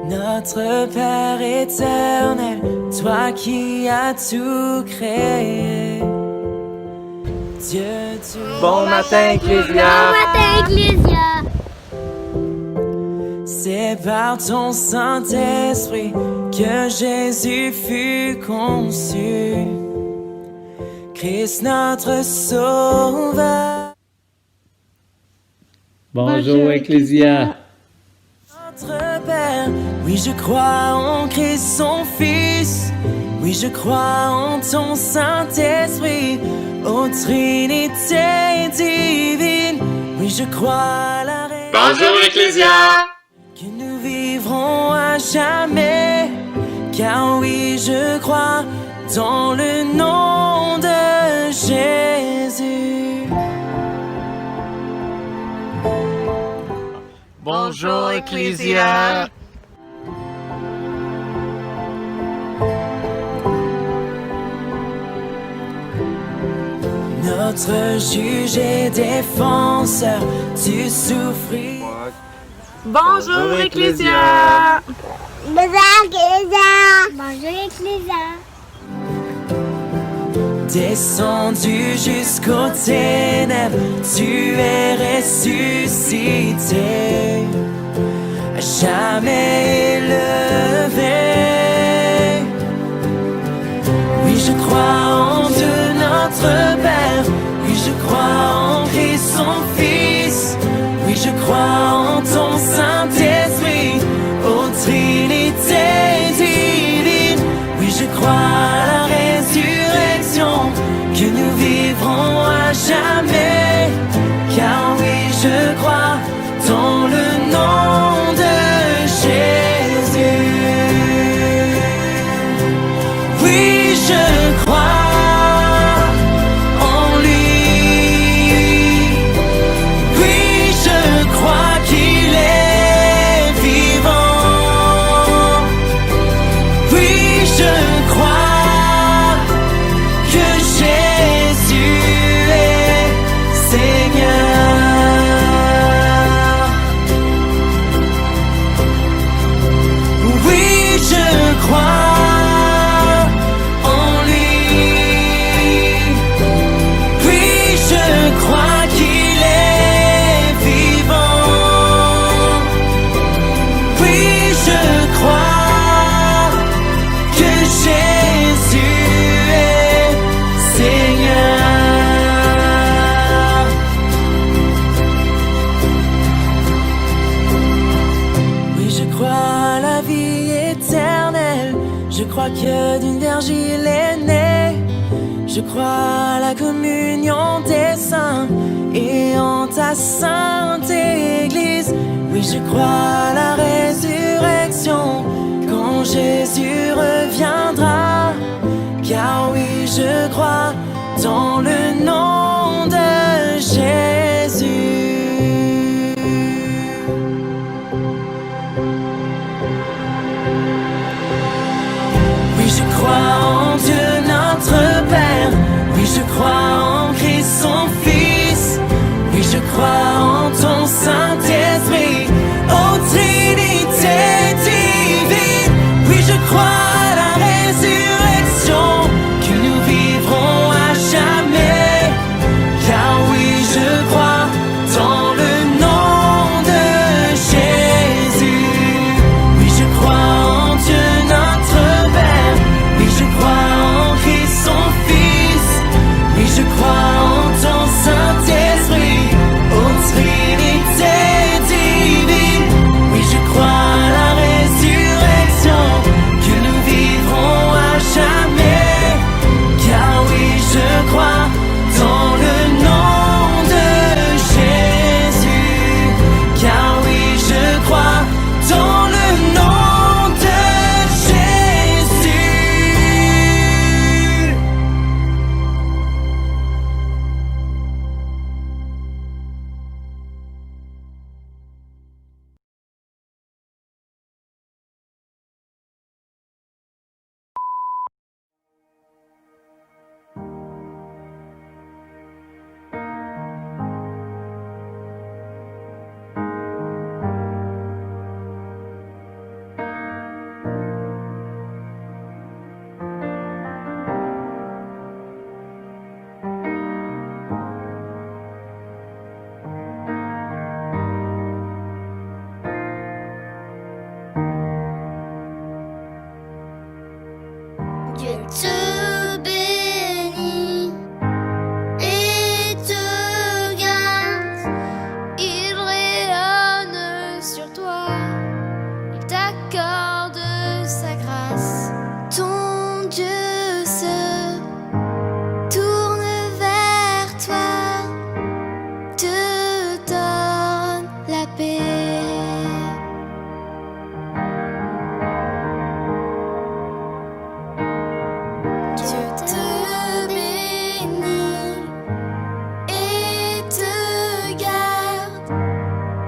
Notre Père éternel, toi qui as tout créé. Dieu, tu... Bon matin, Ecclésia! Bon matin, Ecclésia! C'est par ton Saint-Esprit que Jésus fut conçu. Christ notre Sauveur. Bonjour, Ecclésia! Notre Père, oui je crois en Christ son Fils. Oui je crois en ton Saint-Esprit, ô Trinité divine. Oui je crois à la réalité. Bonjour, Ecclésia! Que nous vivrons à jamais. Car oui je crois dans le nom de Jésus. Bonjour, Ecclésia! Notre juge et défenseur, tu souffris. Bonjour, Ecclésia! Bonjour, Ecclésia! Bonjour, Ecclésia! Descendu jusqu'aux ténèbres, tu es ressuscité, jamais élevé. Oui, je crois en Dieu notre Père. Oui, je crois en Christ son Fils. Oui, je crois en ton Saint-Esprit, ô Trinité divine. Oui, je crois à la résurrection, que nous vivrons à jamais. Car oui, je crois dans le nom de Jésus. Oui, je crois en lui. Oui, je crois qu'il est vivant. Oui, je crois que Jésus est Seigneur. Oui, je crois en lui. Oui, je crois qu'il est vivant. Oui, je crois que Jésus est Seigneur. Oui, je crois à la vie éternelle. Je crois que d'une vierge il est né. Je crois à la communion des saints et en ta sainte Église. Oui, je crois à la résurrection quand Jésus reviendra. Car oui, je crois dans le nom de Jésus. Oui, je crois en Dieu notre Père. Oui, je crois en Christ son Fils. Oui, je crois en ton Saint-Esprit, ô Trinité divine. Oui, je crois à la résurrection, que nous vivrons te bénit et te garde. Il rayonne sur toi, il t'accorde sa grâce. Ton Dieu se tourne vers toi, te donne la paix. Dieu te bénit et te garde.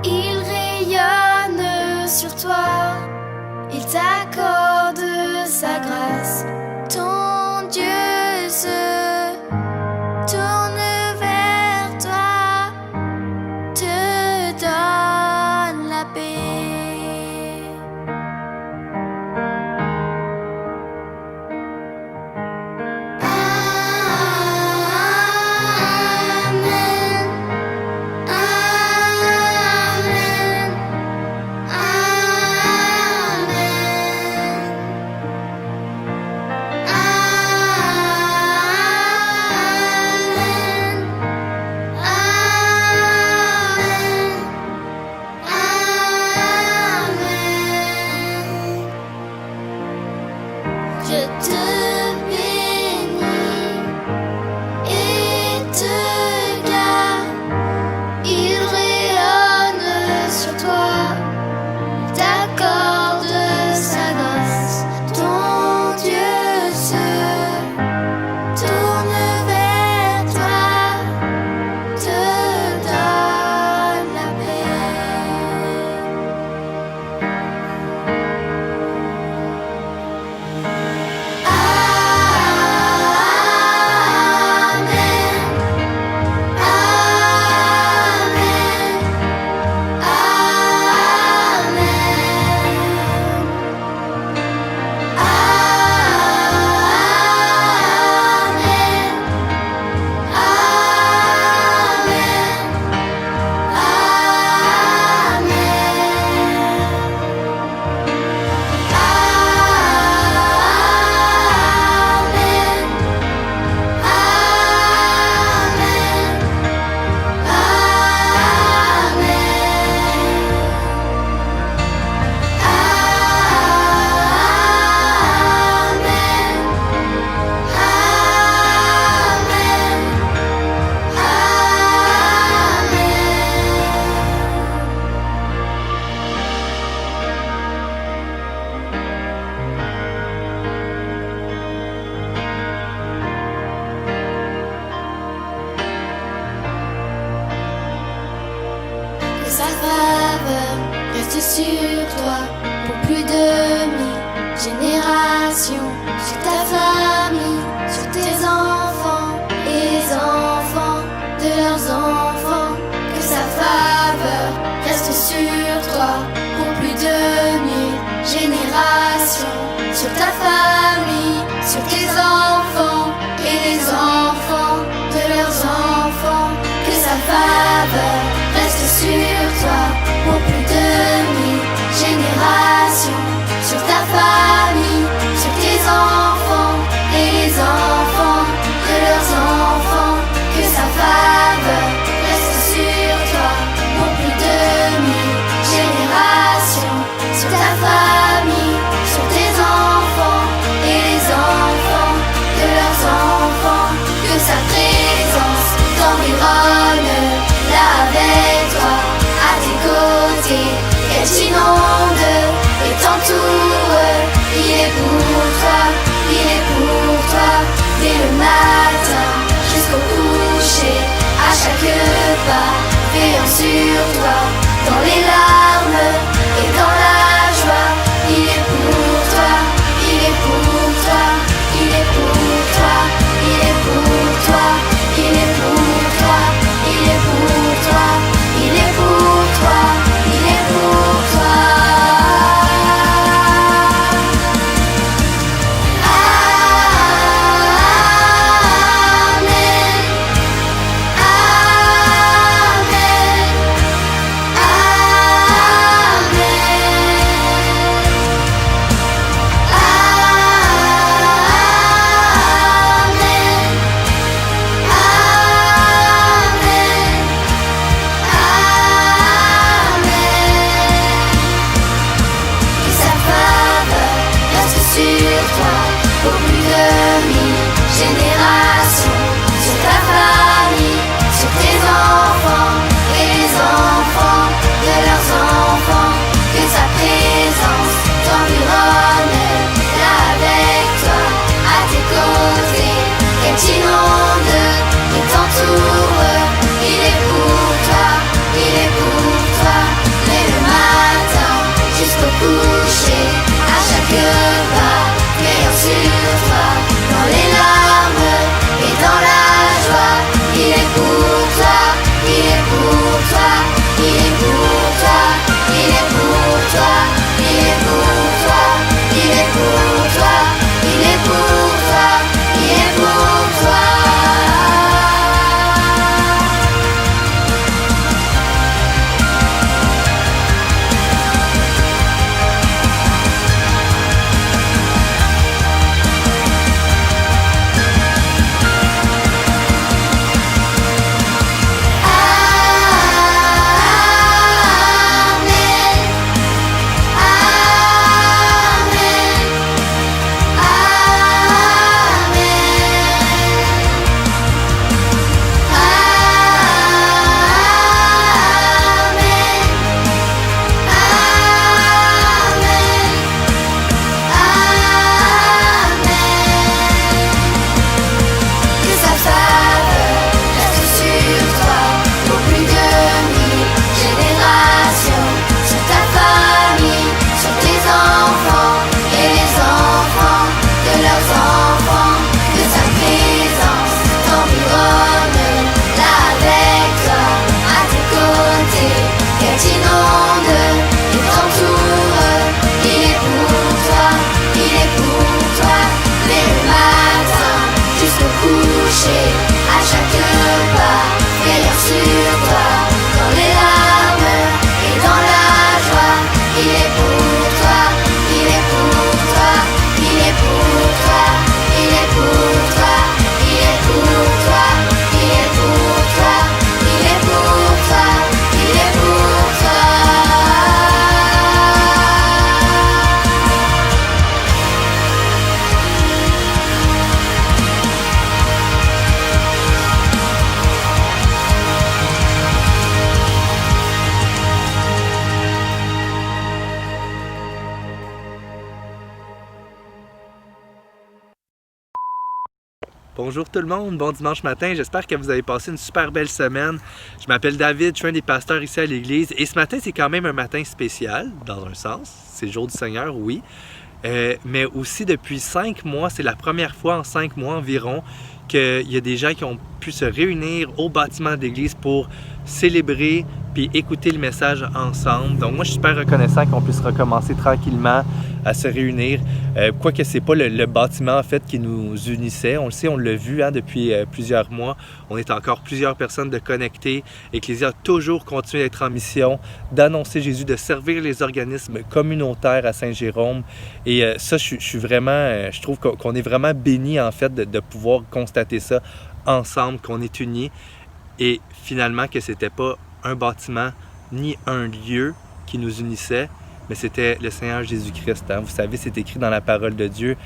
Il rayonne sur toi, il t'accorde sa grâce. Ton Dieu se tourne vers toi, te donne la paix. Amen. Amen. Je te bénis et te garde. Il rayonne sur toi, il t'accorde sa grâce. Ton Dieu se tourne vers toi, te donne la paix. Amen. Que sa faveur reste sur toi pour plus de 1000 générations, sur ta famille, sur tes enfants et les enfants de leurs enfants. Que sa faveur reste sur toi pour plus de 1000 générations, sur ta famille, sur tes enfants et les enfants de leurs enfants. Que sa faveur reste sur toi pour plus de 1000 générations, sur ta famille, sur tes enfants et les enfants de leurs enfants. Que sa faveur reste sur toi pour plus de 1000 générations, sur ta famille, sur tes enfants Bonjour tout le monde, bon dimanche matin, j'espère que vous avez passé une super belle semaine. Je m'appelle David, je suis un des pasteurs ici à l'église et ce matin c'est quand même un matin spécial, dans un sens, c'est le jour du Seigneur, oui. Mais aussi depuis 5 mois, c'est la première fois en 5 mois environ qu'il y a des gens qui ont pu se réunir au bâtiment de l'église pour célébrer puis écouter le message ensemble. Donc moi je suis super reconnaissant qu'on puisse recommencer tranquillement à se réunir. Quoique c'est pas le bâtiment en fait qui nous unissait, on le sait, on l'a vu depuis plusieurs mois. On est encore plusieurs personnes de connecter. Ecclésia a toujours continué d'être en mission, d'annoncer Jésus, de servir les organismes communautaires à Saint-Jérôme. Et ça, je trouve qu'on est vraiment bénis en fait de pouvoir constater ça ensemble, qu'on est unis. Et finalement que c'était pas un bâtiment ni un lieu qui nous unissait, mais c'était le Seigneur Jésus-Christ. Hein? Vous savez, c'est écrit dans la parole de Dieu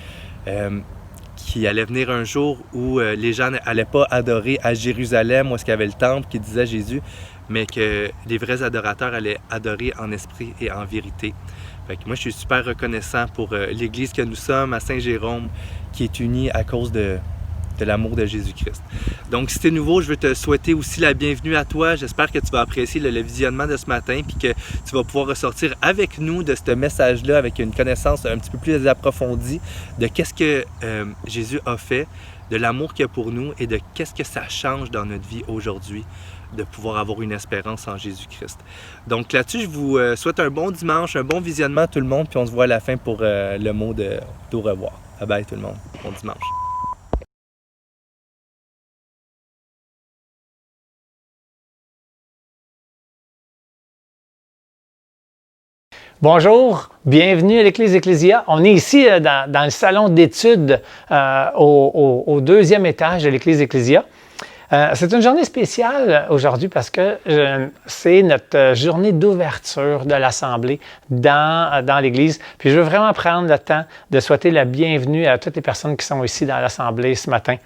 qu'il allait venir un jour où les gens n'allaient pas adorer à Jérusalem, où est-ce qu'il y avait le temple qui disait Jésus, mais que les vrais adorateurs allaient adorer en esprit et en vérité. Fait que moi, je suis super reconnaissant pour l'Église que nous sommes à Saint-Jérôme, qui est unie à cause de l'amour de Jésus-Christ. Donc, si tu es nouveau, je veux te souhaiter aussi la bienvenue à toi. J'espère que tu vas apprécier le visionnement de ce matin puis que tu vas pouvoir ressortir avec nous de ce message-là avec une connaissance un petit peu plus approfondie de qu'est-ce que Jésus a fait, de l'amour qu'il y a pour nous et de qu'est-ce que ça change dans notre vie aujourd'hui de pouvoir avoir une espérance en Jésus-Christ. Donc là-dessus, je vous souhaite un bon dimanche, un bon visionnement à tout le monde puis on se voit à la fin pour le mot d'au revoir. Bye bye tout le monde. Bon dimanche. Bonjour, bienvenue à l'Église Ecclésia. On est ici dans le salon d'études au deuxième étage de l'Église Ecclésia. C'est une journée spéciale aujourd'hui parce que c'est notre journée d'ouverture de l'Assemblée dans l'Église. Puis je veux vraiment prendre le temps de souhaiter la bienvenue à toutes les personnes qui sont ici dans l'Assemblée ce matin.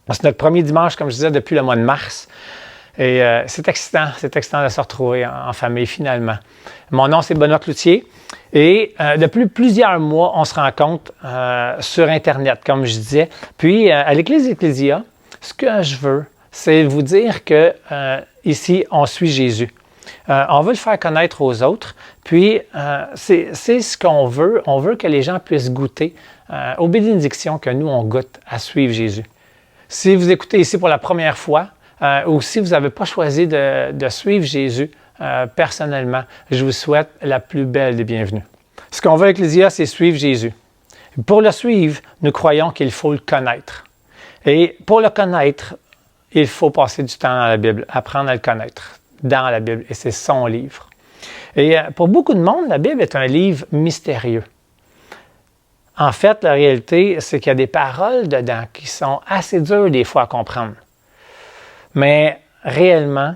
C'est notre premier dimanche, comme je disais, depuis le mois de mars. Et c'est excitant de se retrouver en famille finalement. Mon nom, c'est Benoît Cloutier et depuis plusieurs mois, on se rencontre sur Internet, comme je disais. Puis, à l'Église Ecclésia, ce que je veux, c'est vous dire que ici, on suit Jésus. On veut le faire connaître aux autres, puis c'est ce qu'on veut. On veut que les gens puissent goûter aux bénédictions que nous, on goûte à suivre Jésus. Si vous écoutez ici pour la première fois, ou si vous n'avez pas choisi de suivre Jésus personnellement, je vous souhaite la plus belle des bienvenues. Ce qu'on veut avec l'Ecclésia, c'est suivre Jésus. Pour le suivre, nous croyons qu'il faut le connaître. Et pour le connaître, il faut passer du temps dans la Bible, apprendre à le connaître dans la Bible, et c'est son livre. Et pour beaucoup de monde, la Bible est un livre mystérieux. En fait, la réalité, c'est qu'il y a des paroles dedans qui sont assez dures des fois à comprendre. Mais réellement,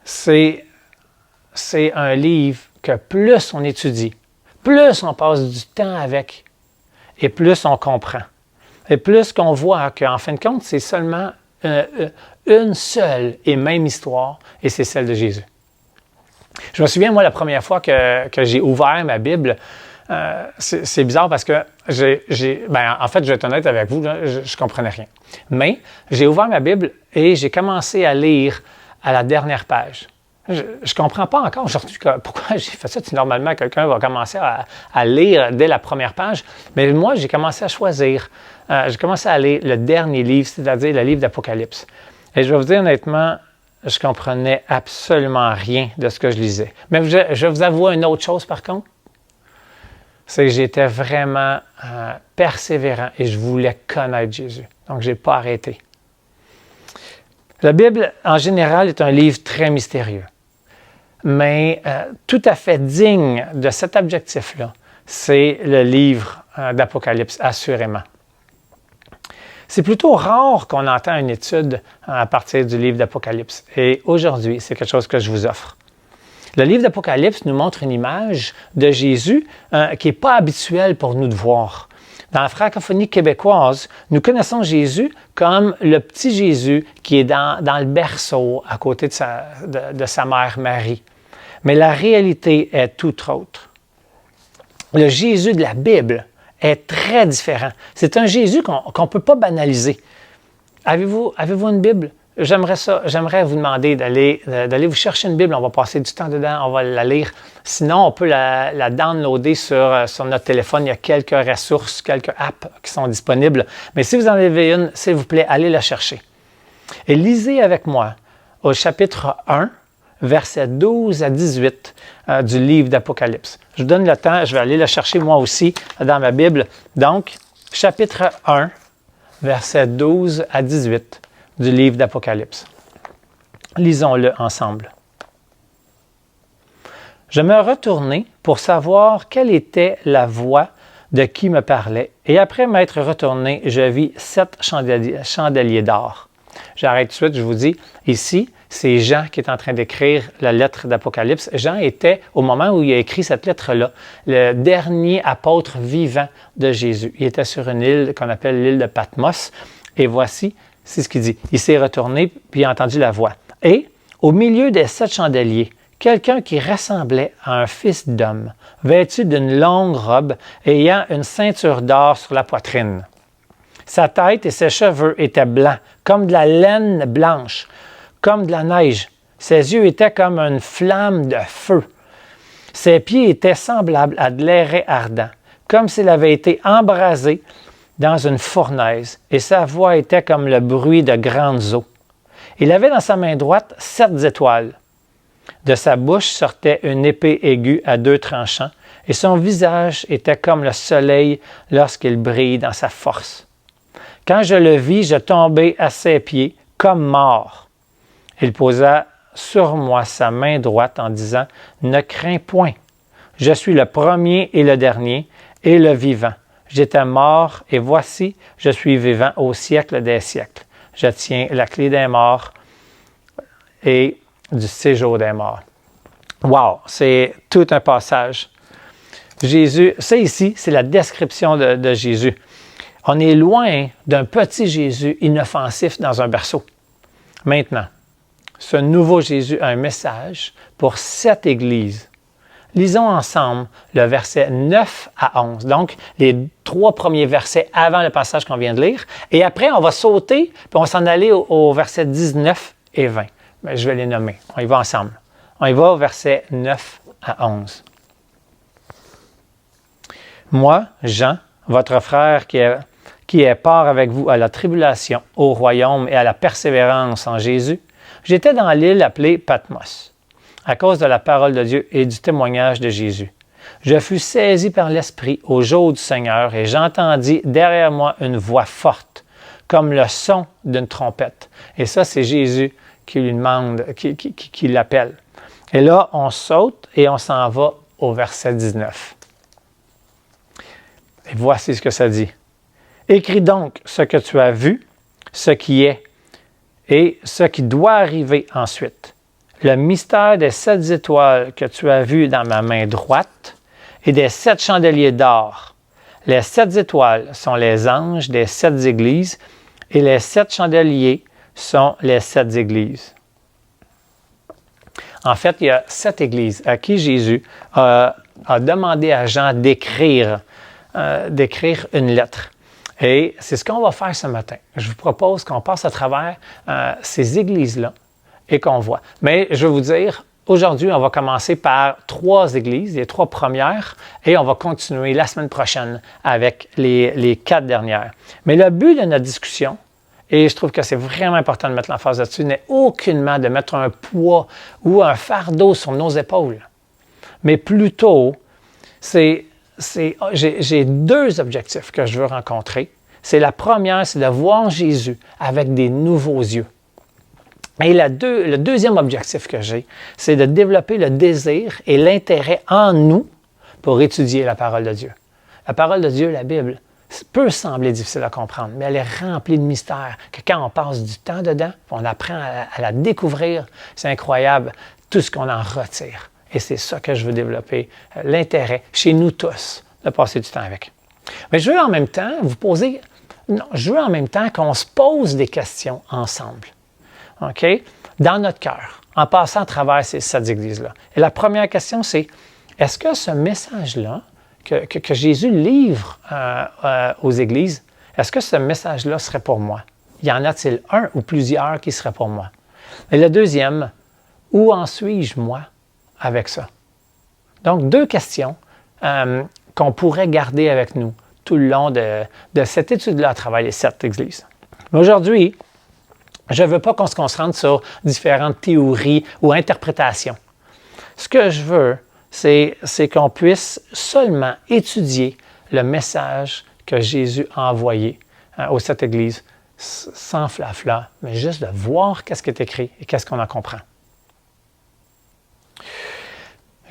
c'est un livre que plus on étudie, plus on passe du temps avec, et plus on comprend. Et plus qu'on voit qu'en fin de compte, c'est seulement une seule et même histoire, et c'est celle de Jésus. Je me souviens, moi, la première fois que j'ai ouvert ma Bible, c'est bizarre parce que en fait, je vais être honnête avec vous, là, je ne comprenais rien. Mais j'ai ouvert ma Bible et j'ai commencé à lire à la dernière page. Je ne comprends pas encore aujourd'hui pourquoi j'ai fait ça. Normalement, quelqu'un va commencer à lire dès la première page. Mais moi, j'ai commencé à choisir. J'ai commencé à lire le dernier livre, c'est-à-dire le livre d'Apocalypse. Et je vais vous dire honnêtement, je ne comprenais absolument rien de ce que je lisais. Mais je vais vous avouer une autre chose par contre. C'est que j'étais vraiment persévérant et je voulais connaître Jésus. Donc, je n'ai pas arrêté. La Bible, en général, est un livre très mystérieux. Mais tout à fait digne de cet objectif-là, c'est le livre d'Apocalypse, assurément. C'est plutôt rare qu'on entend une étude à partir du livre d'Apocalypse. Et aujourd'hui, c'est quelque chose que je vous offre. Le livre d'Apocalypse nous montre une image de Jésus qui n'est pas habituelle pour nous de voir. Dans la francophonie québécoise, nous connaissons Jésus comme le petit Jésus qui est dans le berceau à côté de sa mère Marie. Mais la réalité est tout autre. Le Jésus de la Bible est très différent. C'est un Jésus qu'on ne peut pas banaliser. Avez-vous une Bible? J'aimerais vous demander d'aller vous chercher une Bible. On va passer du temps dedans, on va la lire. Sinon, on peut la downloader sur notre téléphone. Il y a quelques ressources, quelques apps qui sont disponibles. Mais si vous en avez une, s'il vous plaît, allez la chercher. Et lisez avec moi au chapitre 1, versets 12 à 18 du livre d'Apocalypse. Je vous donne le temps, je vais aller la chercher moi aussi dans ma Bible. Donc, chapitre 1, versets 12 à 18 du livre d'Apocalypse. Lisons-le ensemble. Je me retournai pour savoir quelle était la voix de qui me parlait, et après m'être retourné, je vis 7 chandeliers d'or. J'arrête tout de suite, je vous dis, ici, c'est Jean qui est en train d'écrire la lettre d'Apocalypse. Jean était, au moment où il a écrit cette lettre-là, le dernier apôtre vivant de Jésus. Il était sur une île qu'on appelle l'île de Patmos, et voici, c'est ce qu'il dit. Il s'est retourné, puis il a entendu la voix. Et, au milieu des 7 chandeliers, quelqu'un qui ressemblait à un fils d'homme, vêtu d'une longue robe, ayant une ceinture d'or sur la poitrine. Sa tête et ses cheveux étaient blancs, comme de la laine blanche, comme de la neige. Ses yeux étaient comme une flamme de feu. Ses pieds étaient semblables à de l'airain ardent, comme s'il avait été embrasé dans une fournaise, et sa voix était comme le bruit de grandes eaux. Il avait dans sa main droite 7 étoiles. De sa bouche sortait une épée aiguë à 2 tranchants, et son visage était comme le soleil lorsqu'il brille dans sa force. Quand je le vis, je tombai à ses pieds comme mort. Il posa sur moi sa main droite en disant « Ne crains point, je suis le premier et le dernier et le vivant. J'étais mort et voici, je suis vivant au siècle des siècles. Je tiens la clé des morts et du séjour des morts. » Wow, c'est tout un passage. Jésus, ça ici, c'est la description de Jésus. On est loin d'un petit Jésus inoffensif dans un berceau. Maintenant, ce nouveau Jésus a un message pour 7 églises. Lisons ensemble le verset 9 à 11. Donc, les 3 premiers versets avant le passage qu'on vient de lire. Et après, on va sauter, puis on va s'en aller au verset 19 et 20. Mais je vais les nommer. On y va ensemble. On y va au verset 9 à 11. Moi, Jean, votre frère qui est part avec vous à la tribulation, au royaume et à la persévérance en Jésus, j'étais dans l'île appelée Patmos, à cause de la parole de Dieu et du témoignage de Jésus. Je fus saisi par l'Esprit au jour du Seigneur et j'entendis derrière moi une voix forte, comme le son d'une trompette. Et ça, c'est Jésus qui lui demande, qui l'appelle. Et là, on saute et on s'en va au verset 19. Et voici ce que ça dit. « Écris donc ce que tu as vu, ce qui est, et ce qui doit arriver ensuite. Le mystère des 7 étoiles que tu as vues dans ma main droite et des 7 chandeliers d'or. Les 7 étoiles sont les anges des 7 églises et les 7 chandeliers sont les 7 églises. » En fait, il y a 7 églises à qui Jésus a demandé à Jean d'écrire une lettre. Et c'est ce qu'on va faire ce matin. Je vous propose qu'on passe à travers ces églises-là et qu'on voit. Mais je vais vous dire, aujourd'hui, on va commencer par 3 églises, les 3 premières, et on va continuer la semaine prochaine avec les 4 dernières. Mais le but de notre discussion, et je trouve que c'est vraiment important de mettre l'emphase là-dessus, n'est aucunement de mettre un poids ou un fardeau sur nos épaules. Mais plutôt, j'ai 2 objectifs que je veux rencontrer. C'est la première, c'est de voir Jésus avec des nouveaux yeux. Et le deuxième objectif que j'ai, c'est de développer le désir et l'intérêt en nous pour étudier la parole de Dieu. La parole de Dieu, la Bible, peut sembler difficile à comprendre, mais elle est remplie de mystères, que quand on passe du temps dedans, on apprend à la découvrir, c'est incroyable tout ce qu'on en retire. Et c'est ça que je veux développer, l'intérêt chez nous tous, de passer du temps avec. Mais je veux en même temps qu'on se pose des questions ensemble, OK? Dans notre cœur, en passant à travers ces 7 églises-là. Et la première question, c'est, est-ce que ce message-là que Jésus livre aux églises, est-ce que ce message-là serait pour moi? Y en a-t-il un ou plusieurs qui seraient pour moi? Et le deuxième, où en suis-je, moi, avec ça? Donc, 2 questions qu'on pourrait garder avec nous tout le long de cette étude-là à travers les 7 églises. Mais aujourd'hui, je ne veux pas qu'on se concentre sur différentes théories ou interprétations. Ce que je veux, c'est qu'on puisse seulement étudier le message que Jésus a envoyé aux 7 églises, sans flafla, mais juste de voir qu'est-ce qui est écrit et qu'est-ce qu'on en comprend.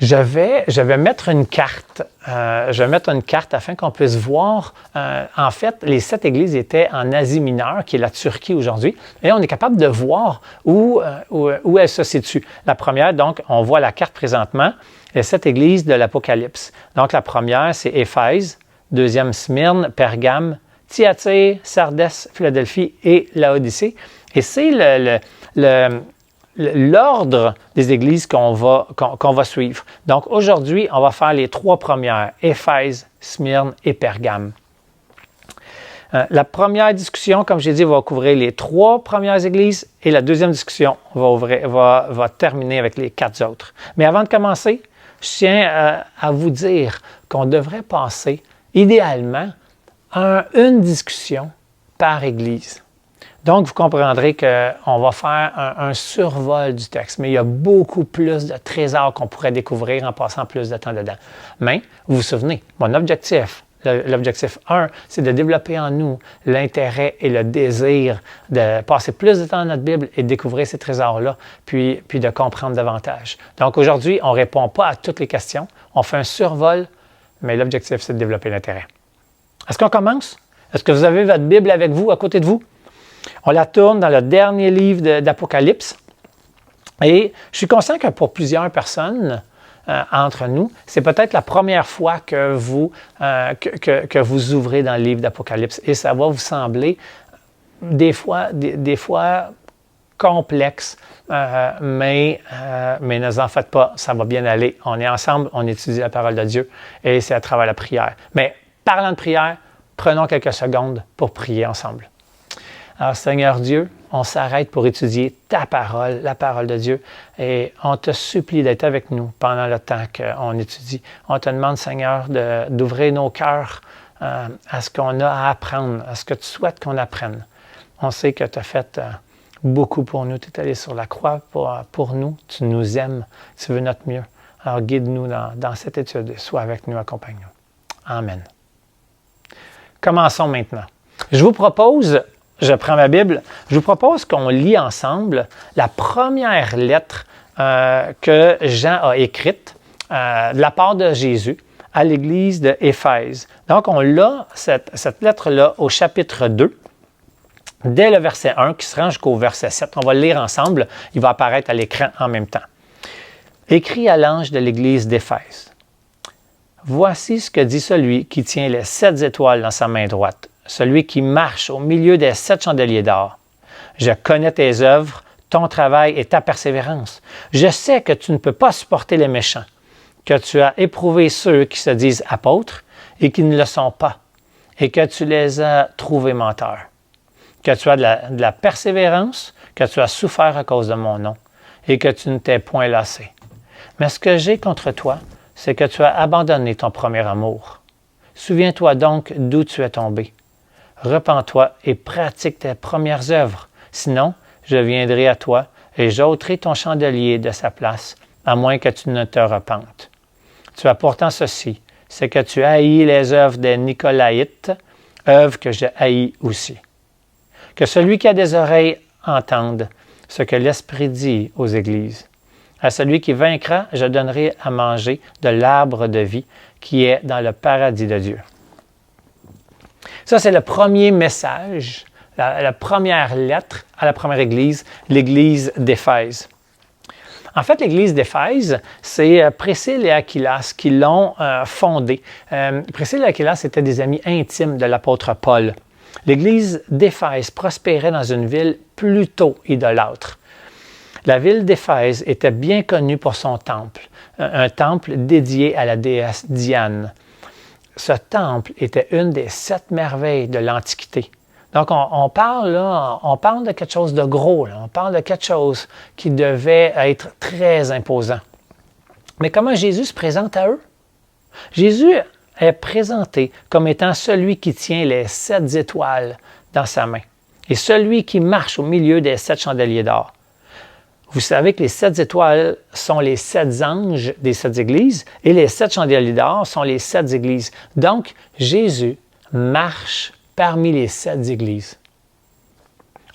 Je vais mettre une carte. Afin qu'on puisse voir. En fait, les 7 églises étaient en Asie mineure, qui est la Turquie aujourd'hui, et on est capable de voir où elles se situent. La première, donc, on voit la carte présentement, les 7 églises de l'Apocalypse. Donc, la première, c'est Éphèse, deuxième, Smyrne, Pergame, Thyatire, Sardès, Philadelphie et Laodicée. Et c'est l'ordre des églises qu'on va suivre. Donc, aujourd'hui, on va faire les 3 premières, Éphèse, Smyrne et Pergame. La première discussion, comme j'ai dit, va couvrir les 3 premières églises et la deuxième discussion va terminer avec les 4 autres. Mais avant de commencer, je tiens à vous dire qu'on devrait passer, idéalement, une discussion par église. Donc, vous comprendrez qu'on va faire un survol du texte, mais il y a beaucoup plus de trésors qu'on pourrait découvrir en passant plus de temps dedans. Mais, vous vous souvenez, mon objectif, l'objectif 1, c'est de développer en nous l'intérêt et le désir de passer plus de temps dans notre Bible et de découvrir ces trésors-là, puis de comprendre davantage. Donc, aujourd'hui, on ne répond pas à toutes les questions, on fait un survol, mais l'objectif, c'est de développer l'intérêt. Est-ce qu'on commence? Est-ce que vous avez votre Bible avec vous, à côté de vous? On la tourne dans le dernier livre d'Apocalypse. Et je suis conscient que pour plusieurs personnes entre nous, c'est peut-être la première fois que vous ouvrez dans le livre d'Apocalypse. Et ça va vous sembler des fois complexe, mais ne vous en faites pas, ça va bien aller. On est ensemble, on étudie la parole de Dieu et c'est à travers la prière. Mais parlant de prière, prenons quelques secondes pour prier ensemble. Alors, Seigneur Dieu, on s'arrête pour étudier ta parole, la parole de Dieu, et on te supplie d'être avec nous pendant le temps qu'on étudie. On te demande, Seigneur, d'ouvrir nos cœurs à ce qu'on a à apprendre, à ce que tu souhaites qu'on apprenne. On sait que tu as fait beaucoup pour nous. Tu es allé sur la croix pour nous. Tu nous aimes. Tu veux notre mieux. Alors, guide-nous dans cette étude et sois avec nous, accompagne-nous. Amen. Commençons maintenant. Je prends ma Bible, je vous propose qu'on lit ensemble la première lettre que Jean a écrite de la part de Jésus à l'église d'Éphèse. Donc, on a cette lettre-là au chapitre 2, dès le verset 1, qui se rend jusqu'au verset 7. On va le lire ensemble, il va apparaître à l'écran en même temps. Écrit à l'ange de l'église d'Éphèse. Voici ce que dit celui qui tient les 7 étoiles dans sa main droite, celui qui marche au milieu des 7 chandeliers d'or. Je connais tes œuvres, ton travail et ta persévérance. Je sais que tu ne peux pas supporter les méchants, que tu as éprouvé ceux qui se disent apôtres et qui ne le sont pas, et que tu les as trouvés menteurs, que tu as de la persévérance, que tu as souffert à cause de mon nom, et que tu ne t'es point lassé. Mais ce que j'ai contre toi, c'est que tu as abandonné ton premier amour. Souviens-toi donc d'où tu es tombé. Repens-toi et pratique tes premières œuvres. Sinon, je viendrai à toi et j'ôterai ton chandelier de sa place, à moins que tu ne te repentes. Tu as pourtant ceci, c'est que tu haïs les œuvres des Nicolaïtes, œuvres que je haïs aussi. Que celui qui a des oreilles entende ce que l'Esprit dit aux églises. À celui qui vaincra, je donnerai à manger de l'arbre de vie qui est dans le paradis de Dieu. Ça, c'est le premier message, la première lettre à la première église, l'église d'Éphèse. En fait, l'église d'Éphèse, c'est Priscille et Aquilas qui l'ont fondée. Priscille et Aquilas étaient des amis intimes de l'apôtre Paul. L'église d'Éphèse prospérait dans une ville plutôt idolâtre. La ville d'Éphèse était bien connue pour son temple, un temple dédié à la déesse Diane. ce temple était une des 7 merveilles de l'Antiquité. Donc, on parle de quelque chose de gros, là. On parle de quelque chose qui devait être très imposant. Mais comment Jésus se présente à eux? Jésus est présenté comme étant celui qui tient les 7 étoiles dans sa main et celui qui marche au milieu des 7 chandeliers d'or. Vous savez que les 7 étoiles sont les 7 anges des 7 églises et les 7 chandeliers d'or sont les 7 églises. Donc, Jésus marche parmi les 7 églises.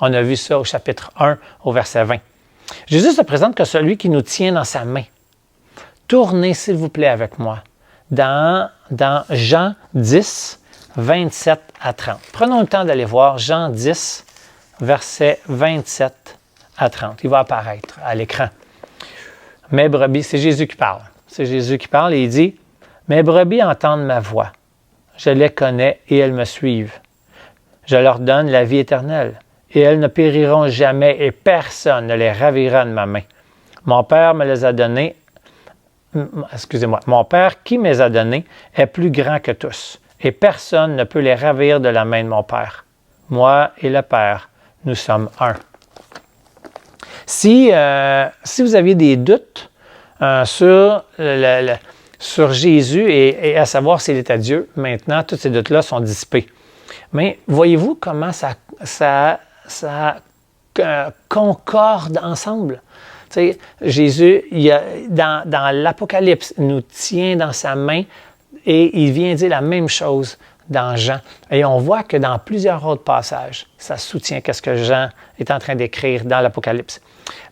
On a vu ça au chapitre 1, au verset 20. Jésus se présente comme celui qui nous tient dans sa main. Tournez, s'il vous plaît, avec moi dans Jean 10, 27 à 30. Prenons le temps d'aller voir Jean 10, versets 27 à 30. Il va apparaître à l'écran. Mes brebis, c'est Jésus qui parle. C'est Jésus qui parle et il dit, « Mes brebis entendent ma voix. Je les connais et elles me suivent. Je leur donne la vie éternelle, et elles ne périront jamais, et personne ne les ravira de ma main. Mon Père me les a donnés, mon Père qui me les a donnés est plus grand que tous, et personne ne peut les ravir de la main de mon Père. Moi et le Père, nous sommes un. » Si vous aviez des doutes sur Jésus et à savoir s'il était Dieu, maintenant, tous ces doutes-là sont dissipés. Mais voyez-vous comment ça concorde ensemble? Tu sais, Jésus, dans l'Apocalypse, nous tient dans sa main et il vient dire la même chose dans Jean. Et on voit que dans plusieurs autres passages, ça soutient ce que Jean est en train d'écrire dans l'Apocalypse.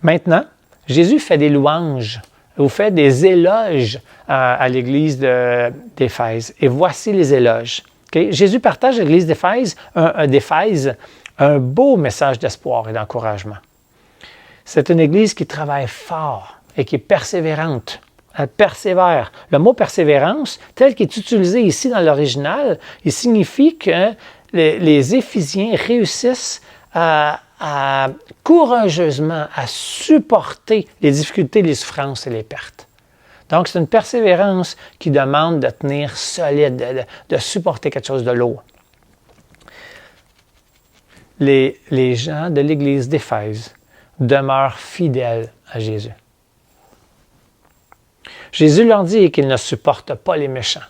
Maintenant, Jésus fait des louanges ou fait des éloges à l'Église d'Éphèse. Et voici les éloges. Okay? Jésus partage à l'Église d'Éphèse un beau message d'espoir et d'encouragement. C'est une Église qui travaille fort et qui est persévérante. Elle persévère. Le mot persévérance, tel qu'il est utilisé ici dans l'original, il signifie que les Éphésiens réussissent courageusement à supporter les difficultés, les souffrances et les pertes. Donc, c'est une persévérance qui demande de tenir solide, de supporter quelque chose de lourd. Les gens de l'Église d'Éphèse demeurent fidèles à Jésus. Jésus leur dit qu'ils ne supportent pas les méchants.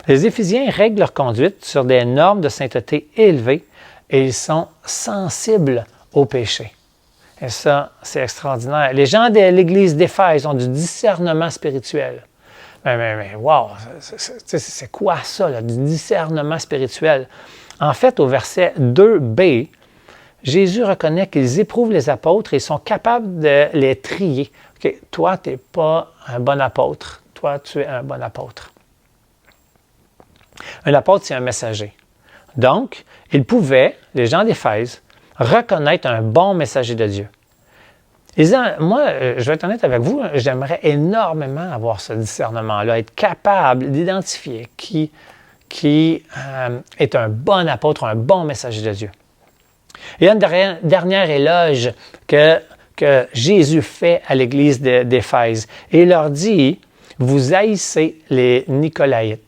Les Éphésiens règlent leur conduite sur des normes de sainteté élevées et ils sont sensibles au péché. Et ça, c'est extraordinaire. Les gens de l'Église d'Éphèse ont du discernement spirituel. Mais wow, c'est quoi ça, là, du discernement spirituel? En fait, au verset 2b, Jésus reconnaît qu'ils éprouvent les apôtres et sont capables de les trier. Okay, toi, tu n'es pas un bon apôtre. Toi, tu es un bon apôtre. Un apôtre, c'est un messager. Donc, ils pouvaient, les gens d'Éphèse, reconnaître un bon messager de Dieu. Moi, je vais être honnête avec vous, j'aimerais énormément avoir ce discernement-là, être capable d'identifier qui est un bon apôtre, un bon messager de Dieu. Il y a une dernière éloge que Jésus fait à l'Église d'Éphèse. Et il leur dit, vous haïssez les Nicolaïtes.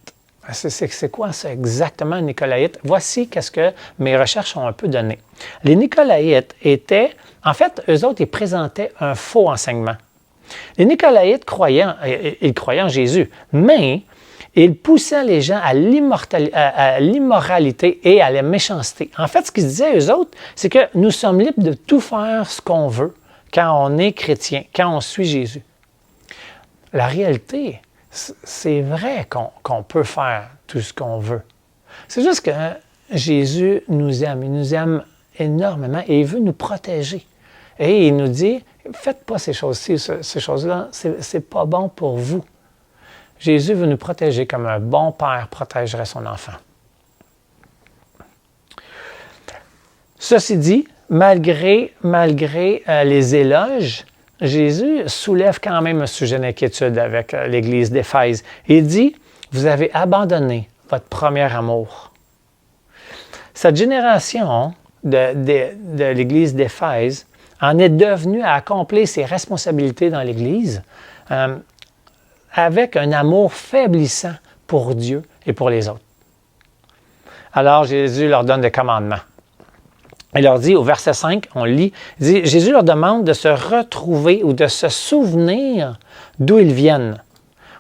C'est quoi ça exactement, Nicolaïtes? Voici qu'est-ce que mes recherches ont un peu donné. Les Nicolaïtes étaient, en fait, eux autres, ils présentaient un faux enseignement. Les Nicolaïtes croyaient en Jésus, mais ils poussaient les gens à l'immoralité et à la méchanceté. En fait, ce qu'ils disaient, eux autres, c'est que nous sommes libres de tout faire ce qu'on veut quand on est chrétien, quand on suit Jésus. La réalité, c'est vrai qu'on peut faire tout ce qu'on veut. C'est juste que Jésus nous aime. Il nous aime énormément et il veut nous protéger. Et il nous dit, faites pas ces choses-ci, ces choses-là, c'est pas bon pour vous. Jésus veut nous protéger comme un bon père protégerait son enfant. Ceci dit, malgré les éloges, Jésus soulève quand même un sujet d'inquiétude avec l'Église d'Éphèse. Il dit, vous avez abandonné votre premier amour. Cette génération de l'Église d'Éphèse en est devenue à accomplir ses responsabilités dans l'Église avec un amour faiblissant pour Dieu et pour les autres. Alors Jésus leur donne des commandements. Il leur dit, au verset 5, on lit, Jésus leur demande de se retrouver ou de se souvenir d'où ils viennent.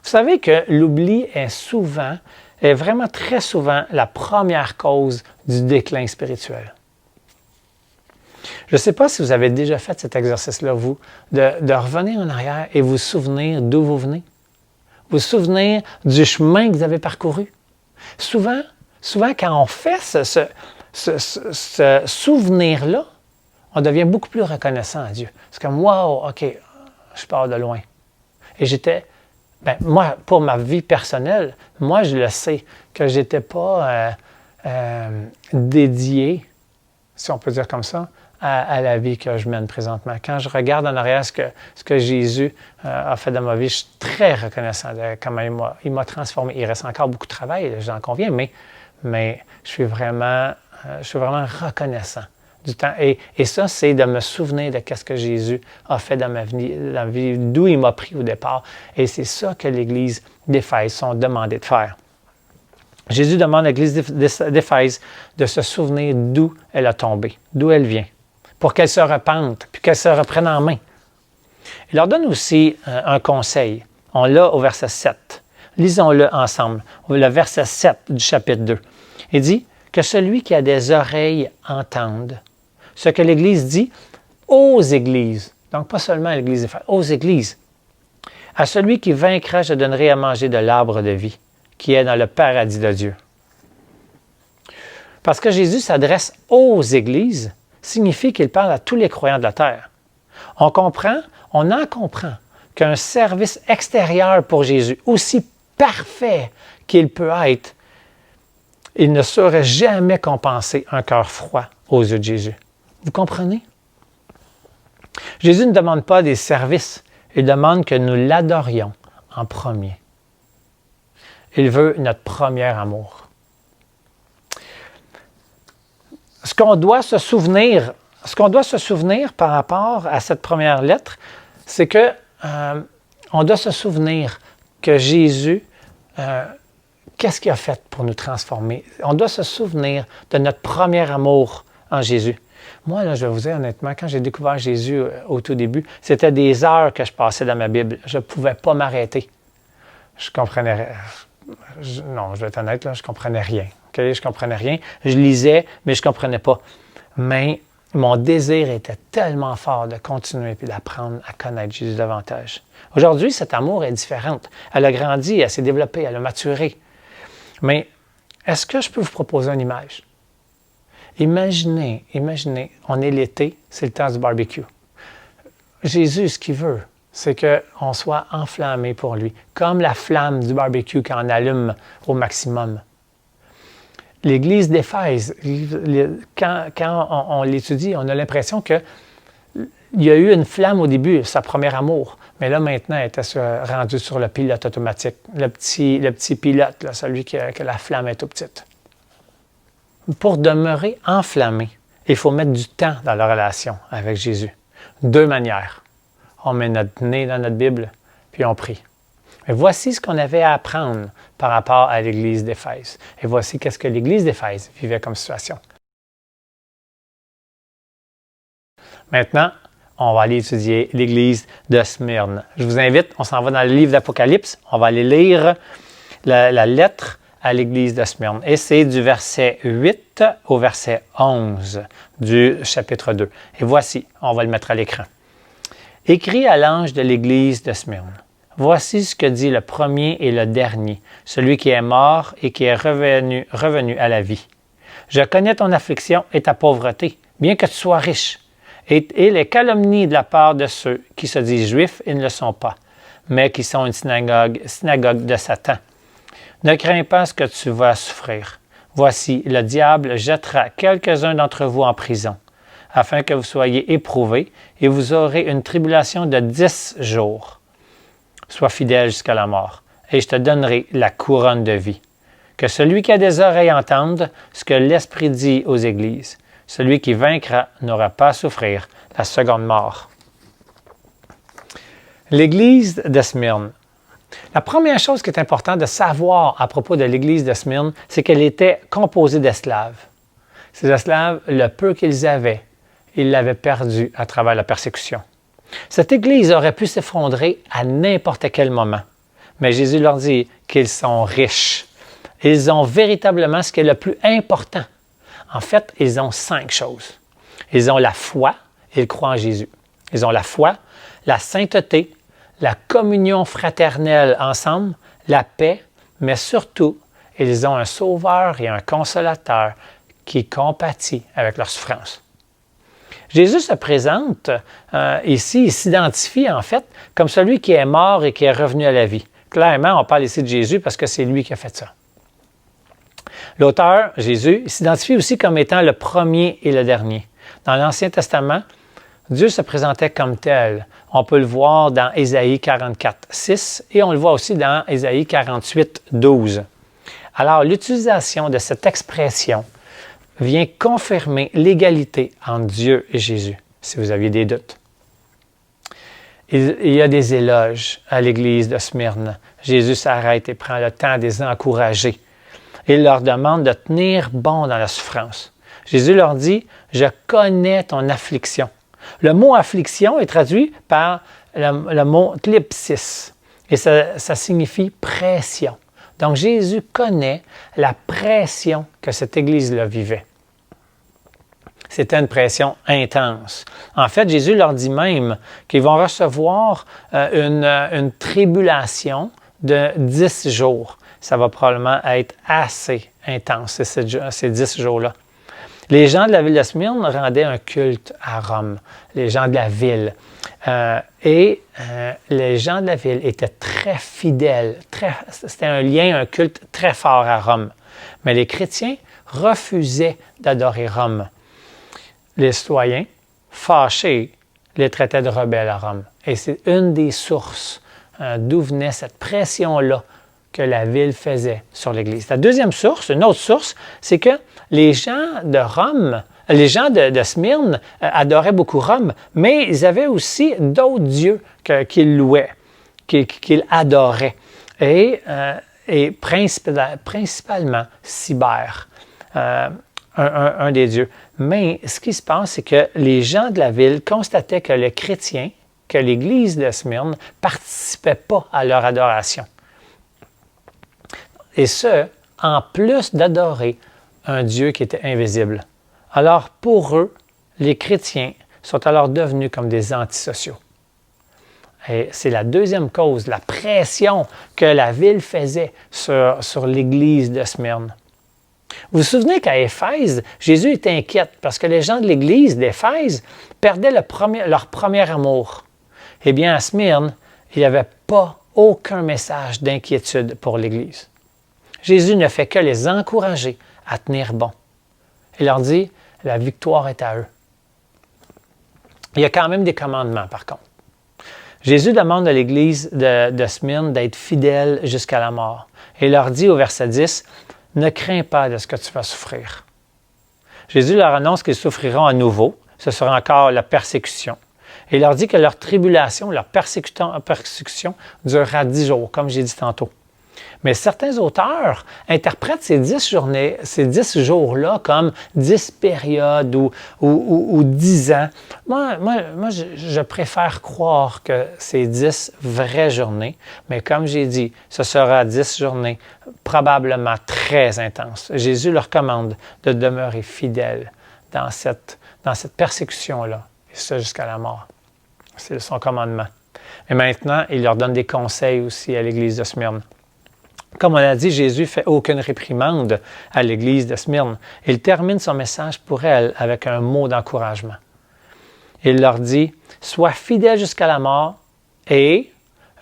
Vous savez que l'oubli est vraiment très souvent la première cause du déclin spirituel. Je ne sais pas si vous avez déjà fait cet exercice-là, vous, de revenir en arrière et vous souvenir d'où vous venez. Vous souvenir du chemin que vous avez parcouru. Souvent quand on fait ce souvenir-là, on devient beaucoup plus reconnaissant à Dieu. C'est comme, wow, OK, je pars de loin. Et moi, pour ma vie personnelle, moi, je le sais, que je n'étais pas dédié, si on peut dire comme ça, à la vie que je mène présentement. Quand je regarde en arrière ce que Jésus a fait dans ma vie, je suis très reconnaissant de comment il m'a transformé. Il reste encore beaucoup de travail, j'en conviens, mais je suis vraiment reconnaissant du temps. Et ça, c'est de me souvenir de ce que Jésus a fait dans ma vie, d'où il m'a pris au départ. Et c'est ça que l'Église d'Éphèse sont demandés de faire. Jésus demande à l'Église d'Éphèse de se souvenir d'où elle a tombé, d'où elle vient, pour qu'elle se repente, puis qu'elle se reprenne en main. Il leur donne aussi un conseil. On l'a au verset 7. Lisons-le ensemble. Le verset 7 du chapitre 2. Il dit que celui qui a des oreilles entende ce que l'Église dit aux églises. Donc, pas seulement à l'Église, aux églises. À celui qui vaincra, je donnerai à manger de l'arbre de vie, qui est dans le paradis de Dieu. Parce que Jésus s'adresse aux églises, signifie qu'il parle à tous les croyants de la terre. On en comprend qu'un service extérieur pour Jésus, aussi parfait qu'il peut être, il ne saurait jamais compenser un cœur froid aux yeux de Jésus. Vous comprenez? Jésus ne demande pas des services, il demande que nous l'adorions en premier. Il veut notre premier amour. Ce qu'on doit se souvenir par rapport à cette première lettre, c'est que on doit se souvenir que Jésus, qu'est-ce qu'il a fait pour nous transformer? On doit se souvenir de notre premier amour en Jésus. Moi, là, je vais vous dire honnêtement, quand j'ai découvert Jésus au tout début, c'était des heures que je passais dans ma Bible. Je ne pouvais pas m'arrêter. Je comprenais... Non, je vais être honnête, là, je ne comprenais rien. Okay? Je ne comprenais rien. Je lisais, mais je ne comprenais pas. Mais mon désir était tellement fort de continuer et d'apprendre à connaître Jésus davantage. Aujourd'hui, cet amour est différent. Elle a grandi, elle s'est développée, elle a maturé. Mais est-ce que je peux vous proposer une image? Imaginez, on est l'été, c'est le temps du barbecue. Jésus, ce qu'il veut, c'est qu'on soit enflammé pour lui, comme la flamme du barbecue qu'on allume au maximum. L'Église d'Éphèse, quand on l'étudie, on a l'impression qu'il y a eu une flamme au début, sa première amour, mais là maintenant, elle était rendue sur le pilote automatique, le petit pilote, là, celui que la flamme est tout petite. Pour demeurer enflammé, il faut mettre du temps dans la relation avec Jésus. Deux manières. On met notre nez dans notre Bible, puis on prie. Mais voici ce qu'on avait à apprendre par rapport à l'Église d'Éphèse. Et voici qu'est-ce que l'Église d'Éphèse vivait comme situation. Maintenant, on va aller étudier l'Église de Smyrne. Je vous invite, on s'en va dans le livre d'Apocalypse, on va aller lire la lettre à l'Église de Smyrne. Et c'est du verset 8 au verset 11 du chapitre 2. Et voici, on va le mettre à l'écran. Écrit à l'ange de l'Église de Smyrne. Voici ce que dit le premier et le dernier, celui qui est mort et qui est revenu à la vie. Je connais ton affliction et ta pauvreté, bien que tu sois riche, et les calomnies de la part de ceux qui se disent juifs et ne le sont pas, mais qui sont une synagogue de Satan. Ne crains pas ce que tu vas souffrir. Voici, le diable jettera quelques-uns d'entre vous en prison, afin que vous soyez éprouvés, et vous aurez une tribulation de 10 jours. Sois fidèle jusqu'à la mort, et je te donnerai la couronne de vie. Que celui qui a des oreilles entende ce que l'Esprit dit aux églises. Celui qui vaincra n'aura pas à souffrir la seconde mort. L'Église de Smyrne. La première chose qui est importante de savoir à propos de l'Église de Smyrne, c'est qu'elle était composée d'esclaves. Ces esclaves, le peu qu'ils avaient, ils l'avaient perdu à travers la persécution. Cette Église aurait pu s'effondrer à n'importe quel moment. Mais Jésus leur dit qu'ils sont riches. Ils ont véritablement ce qui est le plus important. En fait, ils ont 5 choses. Ils ont la foi, ils croient en Jésus. Ils ont la foi, la sainteté, la communion fraternelle ensemble, la paix, mais surtout, ils ont un sauveur et un consolateur qui compatit avec leur souffrance. Jésus se présente ici, il s'identifie en fait comme celui qui est mort et qui est revenu à la vie. Clairement, on parle ici de Jésus parce que c'est lui qui a fait ça. L'auteur, Jésus, s'identifie aussi comme étant le premier et le dernier. Dans l'Ancien Testament, Dieu se présentait comme tel. On peut le voir dans Ésaïe 44, 6 et on le voit aussi dans Ésaïe 48, 12. Alors, l'utilisation de cette expression vient confirmer l'égalité entre Dieu et Jésus, si vous aviez des doutes. Il y a des éloges à l'Église de Smyrne. Jésus s'arrête et prend le temps de les encourager. Il leur demande de tenir bon dans la souffrance. Jésus leur dit « Je connais ton affliction ». Le mot « affliction » est traduit par le mot « thlipsis » et ça signifie « pression ». Donc Jésus connaît la pression que cette Église-là vivait. C'était une pression intense. En fait, Jésus leur dit même qu'ils vont recevoir une tribulation de 10 jours. Ça va probablement être assez intense, ces 10 jours-là. Les gens de la ville de Smyrne rendaient un culte à Rome, les gens de la ville. Les gens de la ville étaient très fidèles. C'était un lien, un culte très fort à Rome. Mais les chrétiens refusaient d'adorer Rome. Les citoyens, fâchés, les traitaient de rebelles à Rome. Et c'est une des sources d'où venait cette pression-là que la ville faisait sur l'Église. La deuxième source, une autre source, c'est que les gens de Rome, les gens de Smyrne adoraient beaucoup Rome, mais ils avaient aussi d'autres dieux qu'ils louaient, qu'ils adoraient. Et principalement Cybère, un des dieux. Mais ce qui se passe, c'est que les gens de la ville constataient que les chrétiens, que l'Église de Smyrne ne participait pas à leur adoration. Et ce, en plus d'adorer un Dieu qui était invisible. Alors, pour eux, les chrétiens sont alors devenus comme des antisociaux. Et c'est la deuxième cause, la pression que la ville faisait sur l'Église de Smyrne. Vous vous souvenez qu'à Éphèse, Jésus était inquiet parce que les gens de l'Église d'Éphèse perdaient leur premier amour. Eh bien, à Smyrne, il n'y avait pas aucun message d'inquiétude pour l'Église. Jésus ne fait que les encourager à tenir bon. Il leur dit, la victoire est à eux. Il y a quand même des commandements, par contre. Jésus demande à l'Église de Smyrne d'être fidèle jusqu'à la mort. Et il leur dit au verset 10, « Ne crains pas de ce que tu vas souffrir. » Jésus leur annonce qu'ils souffriront à nouveau. Ce sera encore la persécution. Et il leur dit que leur tribulation, leur persécution durera 10 jours, comme j'ai dit tantôt. Mais certains auteurs interprètent ces 10 jours-là comme 10 périodes ou 10 ans. Moi, je préfère croire que c'est 10 vraies journées, mais comme j'ai dit, ce sera 10 journées probablement très intenses. Jésus leur commande de demeurer fidèles dans cette persécution-là, et ça jusqu'à la mort. C'est son commandement. Et maintenant, il leur donne des conseils aussi à l'Église de Smyrne. Comme on l'a dit, Jésus ne fait aucune réprimande à l'Église de Smyrne. Il termine son message pour elle avec un mot d'encouragement. Il leur dit, « Sois fidèle jusqu'à la mort et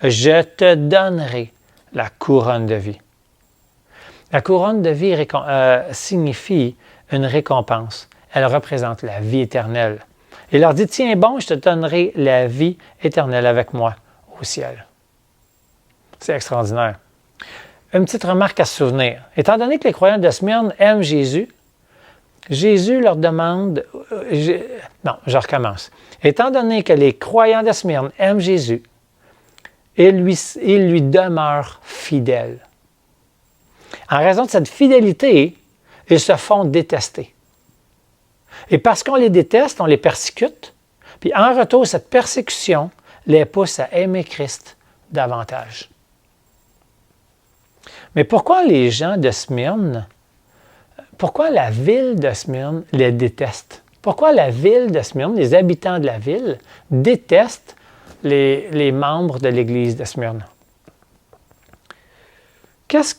je te donnerai la couronne de vie. » La couronne de vie signifie une récompense. Elle représente la vie éternelle. Il leur dit, « Tiens bon, je te donnerai la vie éternelle avec moi au ciel. » C'est extraordinaire. Une petite remarque à se souvenir. Étant donné que les croyants de Smyrne aiment Jésus, Jésus leur demande... Non, je recommence. Étant donné que les croyants de Smyrne aiment Jésus, ils lui demeurent fidèles. En raison de cette fidélité, ils se font détester. Et parce qu'on les déteste, on les persécute. Puis en retour, cette persécution les pousse à aimer Christ davantage. Mais pourquoi les gens de Smyrne, pourquoi la ville de Smyrne les déteste? Pourquoi la ville de Smyrne, les habitants de la ville, détestent les membres de l'Église de Smyrne? Qu'est-ce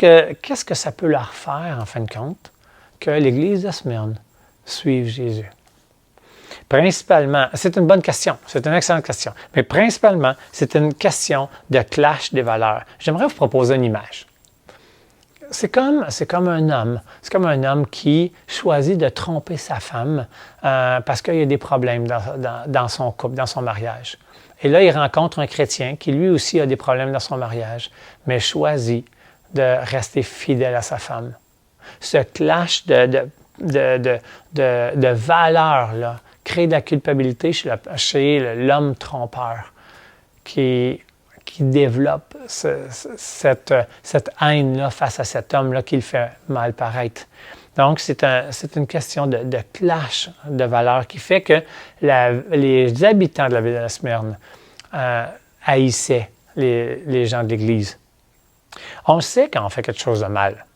que ça peut leur faire, en fin de compte, que l'Église de Smyrne suive Jésus? Principalement, c'est une bonne question, c'est une excellente question, mais principalement, c'est une question de clash des valeurs. J'aimerais vous proposer une image. C'est comme un homme qui choisit de tromper sa femme parce qu'il y a des problèmes dans son couple, dans son mariage. Et là, il rencontre un chrétien qui lui aussi a des problèmes dans son mariage, mais choisit de rester fidèle à sa femme. Ce clash de valeurs-là crée de la culpabilité chez l'homme trompeur qui développe cette haine-là face à cet homme-là qui le fait mal paraître. Donc, c'est une question de clash de valeurs qui fait que les habitants de la ville de Smyrne haïssaient les gens de l'Église. On sait quand on fait quelque chose de mal.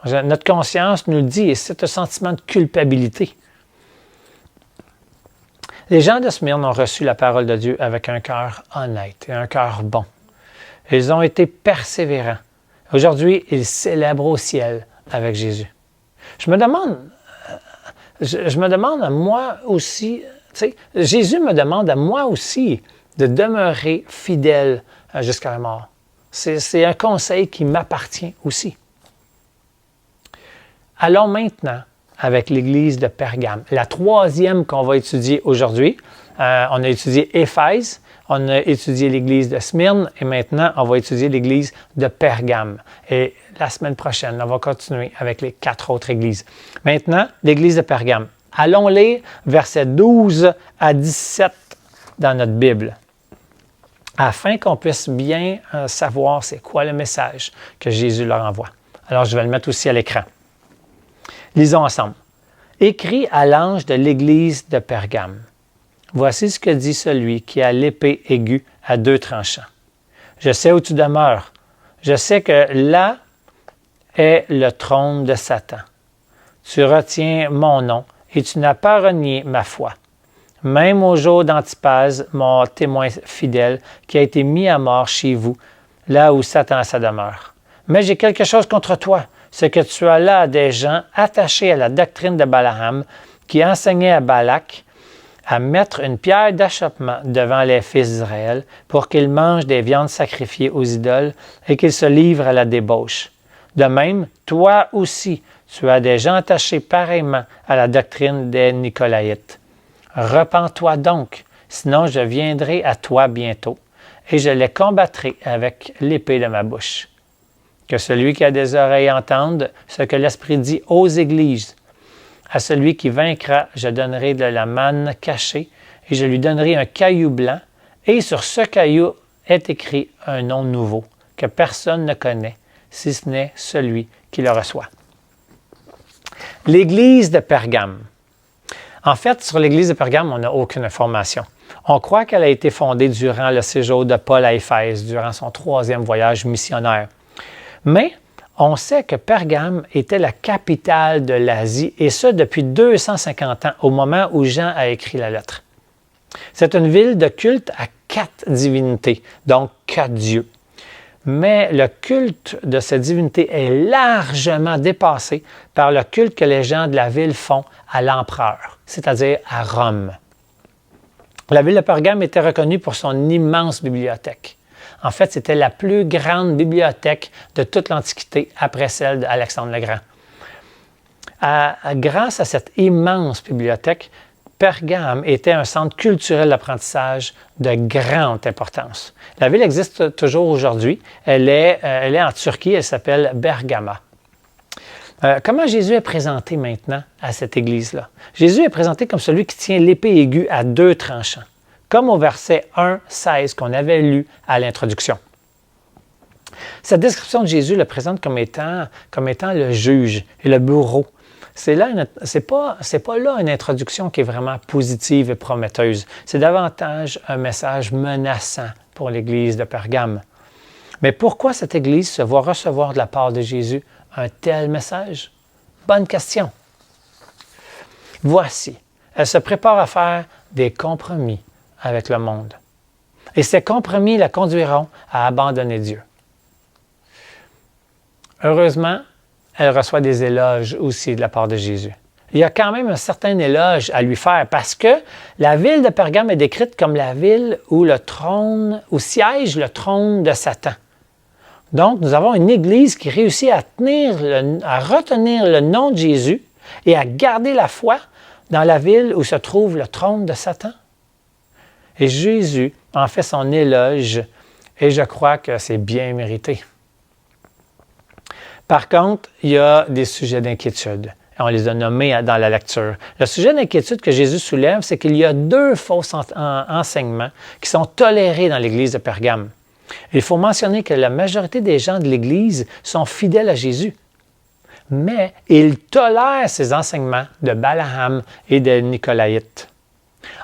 Notre conscience nous le dit, et c'est un sentiment de culpabilité. Les gens de Smyrne ont reçu la parole de Dieu avec un cœur honnête et un cœur bon. Ils ont été persévérants. Aujourd'hui, ils célèbrent au ciel avec Jésus. Je me demande à moi aussi, Jésus me demande à moi aussi de demeurer fidèle jusqu'à la mort. C'est un conseil qui m'appartient aussi. Allons maintenant avec l'Église de Pergame. La troisième qu'on va étudier aujourd'hui. On a étudié Éphèse, on a étudié l'Église de Smyrne et maintenant, on va étudier l'Église de Pergame. Et la semaine prochaine, on va continuer avec les 4 autres églises. Maintenant, l'Église de Pergame. Allons lire versets 12 à 17 dans notre Bible, afin qu'on puisse bien savoir c'est quoi le message que Jésus leur envoie. Alors, je vais le mettre aussi à l'écran. Lisons ensemble. Écrit à l'ange de l'Église de Pergame. Voici ce que dit celui qui a l'épée aiguë à 2 tranchants. Je sais où tu demeures. Je sais que là est le trône de Satan. Tu retiens mon nom et tu n'as pas renié ma foi. Même au jour d'Antipas, mon témoin fidèle, qui a été mis à mort chez vous, là où Satan a sa demeure. Mais j'ai quelque chose contre toi, c'est que tu as là des gens attachés à la doctrine de Balaam, qui enseignait à Balak à mettre une pierre d'achoppement devant les fils d'Israël pour qu'ils mangent des viandes sacrifiées aux idoles et qu'ils se livrent à la débauche. De même, toi aussi, tu as des gens attachés pareillement à la doctrine des Nicolaïtes. Repens-toi donc, sinon je viendrai à toi bientôt, et je les combattrai avec l'épée de ma bouche. Que celui qui a des oreilles entende ce que l'Esprit dit aux églises. À celui qui vaincra, je donnerai de la manne cachée, et je lui donnerai un caillou blanc, et sur ce caillou est écrit un nom nouveau, que personne ne connaît, si ce n'est celui qui le reçoit. L'Église de Pergame. En fait, sur l'Église de Pergame, on n'a aucune information. On croit qu'elle a été fondée durant le séjour de Paul à Éphèse, durant son 3e voyage missionnaire. Mais on sait que Pergame était la capitale de l'Asie, et ce depuis 250 ans, au moment où Jean a écrit la lettre. C'est une ville de culte à 4 divinités, donc 4 dieux. Mais le culte de cette divinité est largement dépassé par le culte que les gens de la ville font à l'empereur, c'est-à-dire à Rome. La ville de Pergame était reconnue pour son immense bibliothèque. En fait, c'était la plus grande bibliothèque de toute l'Antiquité après celle d'Alexandre le Grand. Grâce à cette immense bibliothèque, Pergame était un centre culturel d'apprentissage de grande importance. La ville existe toujours aujourd'hui. Elle est en Turquie, elle s'appelle Bergama. Comment Jésus est présenté maintenant à cette église-là? Jésus est présenté comme celui qui tient l'épée aiguë à 2 tranchants, comme au verset 1, 16 qu'on avait lu à l'introduction. Cette description de Jésus le présente comme étant le juge et le bourreau. C'est pas là une introduction qui est vraiment positive et prometteuse. C'est davantage un message menaçant pour l'Église de Pergame. Mais pourquoi cette Église se voit recevoir de la part de Jésus un tel message? Bonne question. Voici, elle se prépare à faire des compromis avec le monde. Et ces compromis la conduiront à abandonner Dieu. Heureusement, elle reçoit des éloges aussi de la part de Jésus. Il y a quand même un certain éloge à lui faire parce que la ville de Pergame est décrite comme la ville où siège le trône de Satan. Donc, nous avons une Église qui réussit à retenir le nom de Jésus et à garder la foi dans la ville où se trouve le trône de Satan. Et Jésus en fait son éloge et je crois que c'est bien mérité. Par contre, il y a des sujets d'inquiétude. On les a nommés dans la lecture. Le sujet d'inquiétude que Jésus soulève, c'est qu'il y a 2 faux enseignements qui sont tolérés dans l'Église de Pergame. Il faut mentionner que la majorité des gens de l'Église sont fidèles à Jésus. Mais ils tolèrent ces enseignements de Balaam et de Nicolaïte.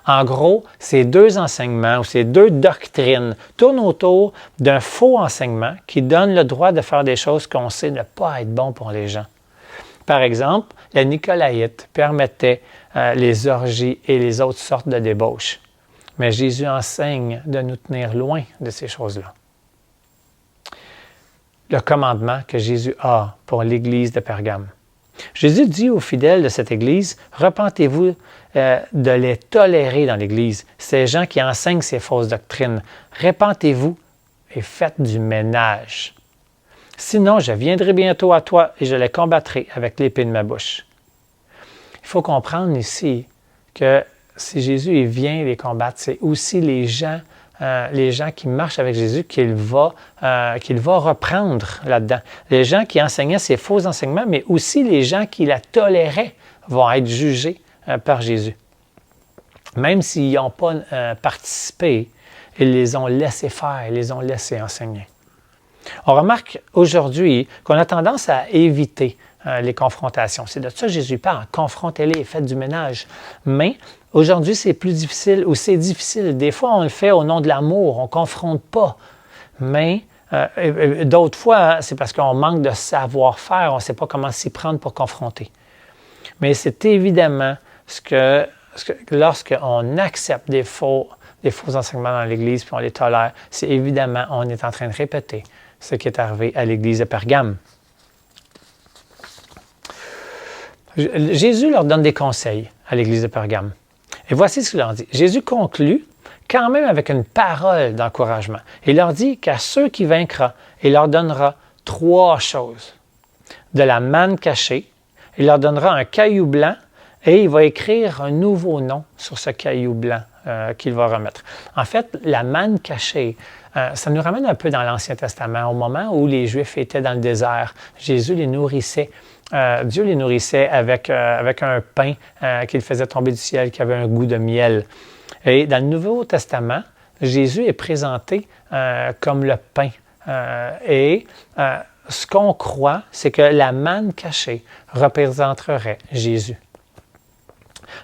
En gros, ces 2 enseignements ou ces 2 doctrines tournent autour d'un faux enseignement qui donne le droit de faire des choses qu'on sait ne pas être bon pour les gens. Par exemple, les Nicolaïtes permettaient les orgies et les autres sortes de débauches. Mais Jésus enseigne de nous tenir loin de ces choses-là. Le commandement que Jésus a pour l'Église de Pergame. Jésus dit aux fidèles de cette Église, « Repentez-vous de les tolérer dans l'Église, ces gens qui enseignent ces fausses doctrines. Repentez-vous et faites du ménage. Sinon, je viendrai bientôt à toi et je les combattrai avec l'épée de ma bouche. » Il faut comprendre ici que si Jésus vient les combattre, c'est aussi les gens qui marchent avec Jésus qu'il va reprendre là-dedans. Les gens qui enseignaient ces faux enseignements, mais aussi les gens qui la toléraient vont être jugés par Jésus. Même s'ils n'ont pas participé, ils les ont laissés faire, ils les ont laissés enseigner. On remarque aujourd'hui qu'on a tendance à éviter les confrontations. C'est de ça que Jésus parle. Confrontez-les, faites du ménage. Mais aujourd'hui, c'est plus difficile ou c'est difficile. Des fois, on le fait au nom de l'amour. On ne confronte pas. Mais d'autres fois, c'est parce qu'on manque de savoir-faire. On ne sait pas comment s'y prendre pour confronter. Mais c'est évidemment lorsqu'on accepte des faux enseignements dans l'Église puis on les tolère, c'est évidemment, on est en train de répéter ce qui est arrivé à l'Église de Pergame. Jésus leur donne des conseils à l'Église de Pergame. Et voici ce qu'il leur dit. Jésus conclut quand même avec une parole d'encouragement. Il leur dit qu'à ceux qui vaincra, il leur donnera 3 choses. De la manne cachée, il leur donnera un caillou blanc et il va écrire un nouveau nom sur ce caillou blanc qu'il va remettre. En fait, la manne cachée, ça nous ramène un peu dans l'Ancien Testament, au moment où les Juifs étaient dans le désert. Jésus les nourrissait. Dieu les nourrissait avec un pain qu'il faisait tomber du ciel, qui avait un goût de miel. Et dans le Nouveau Testament, Jésus est présenté comme le pain. Ce qu'on croit, c'est que la manne cachée représenterait Jésus.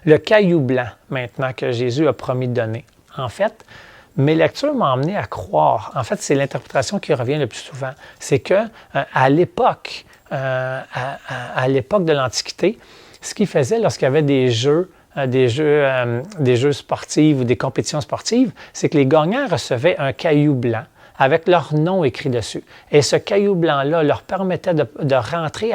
Le caillou blanc, maintenant, que Jésus a promis de donner. En fait, mes lectures m'ont amené à croire, en fait, c'est l'interprétation qui revient le plus souvent, c'est que à l'époque de l'Antiquité, ce qu'ils faisaient lorsqu'il y avait des jeux sportifs ou des compétitions sportives, c'est que les gagnants recevaient un caillou blanc avec leur nom écrit dessus. Et ce caillou blanc-là leur permettait de rentrer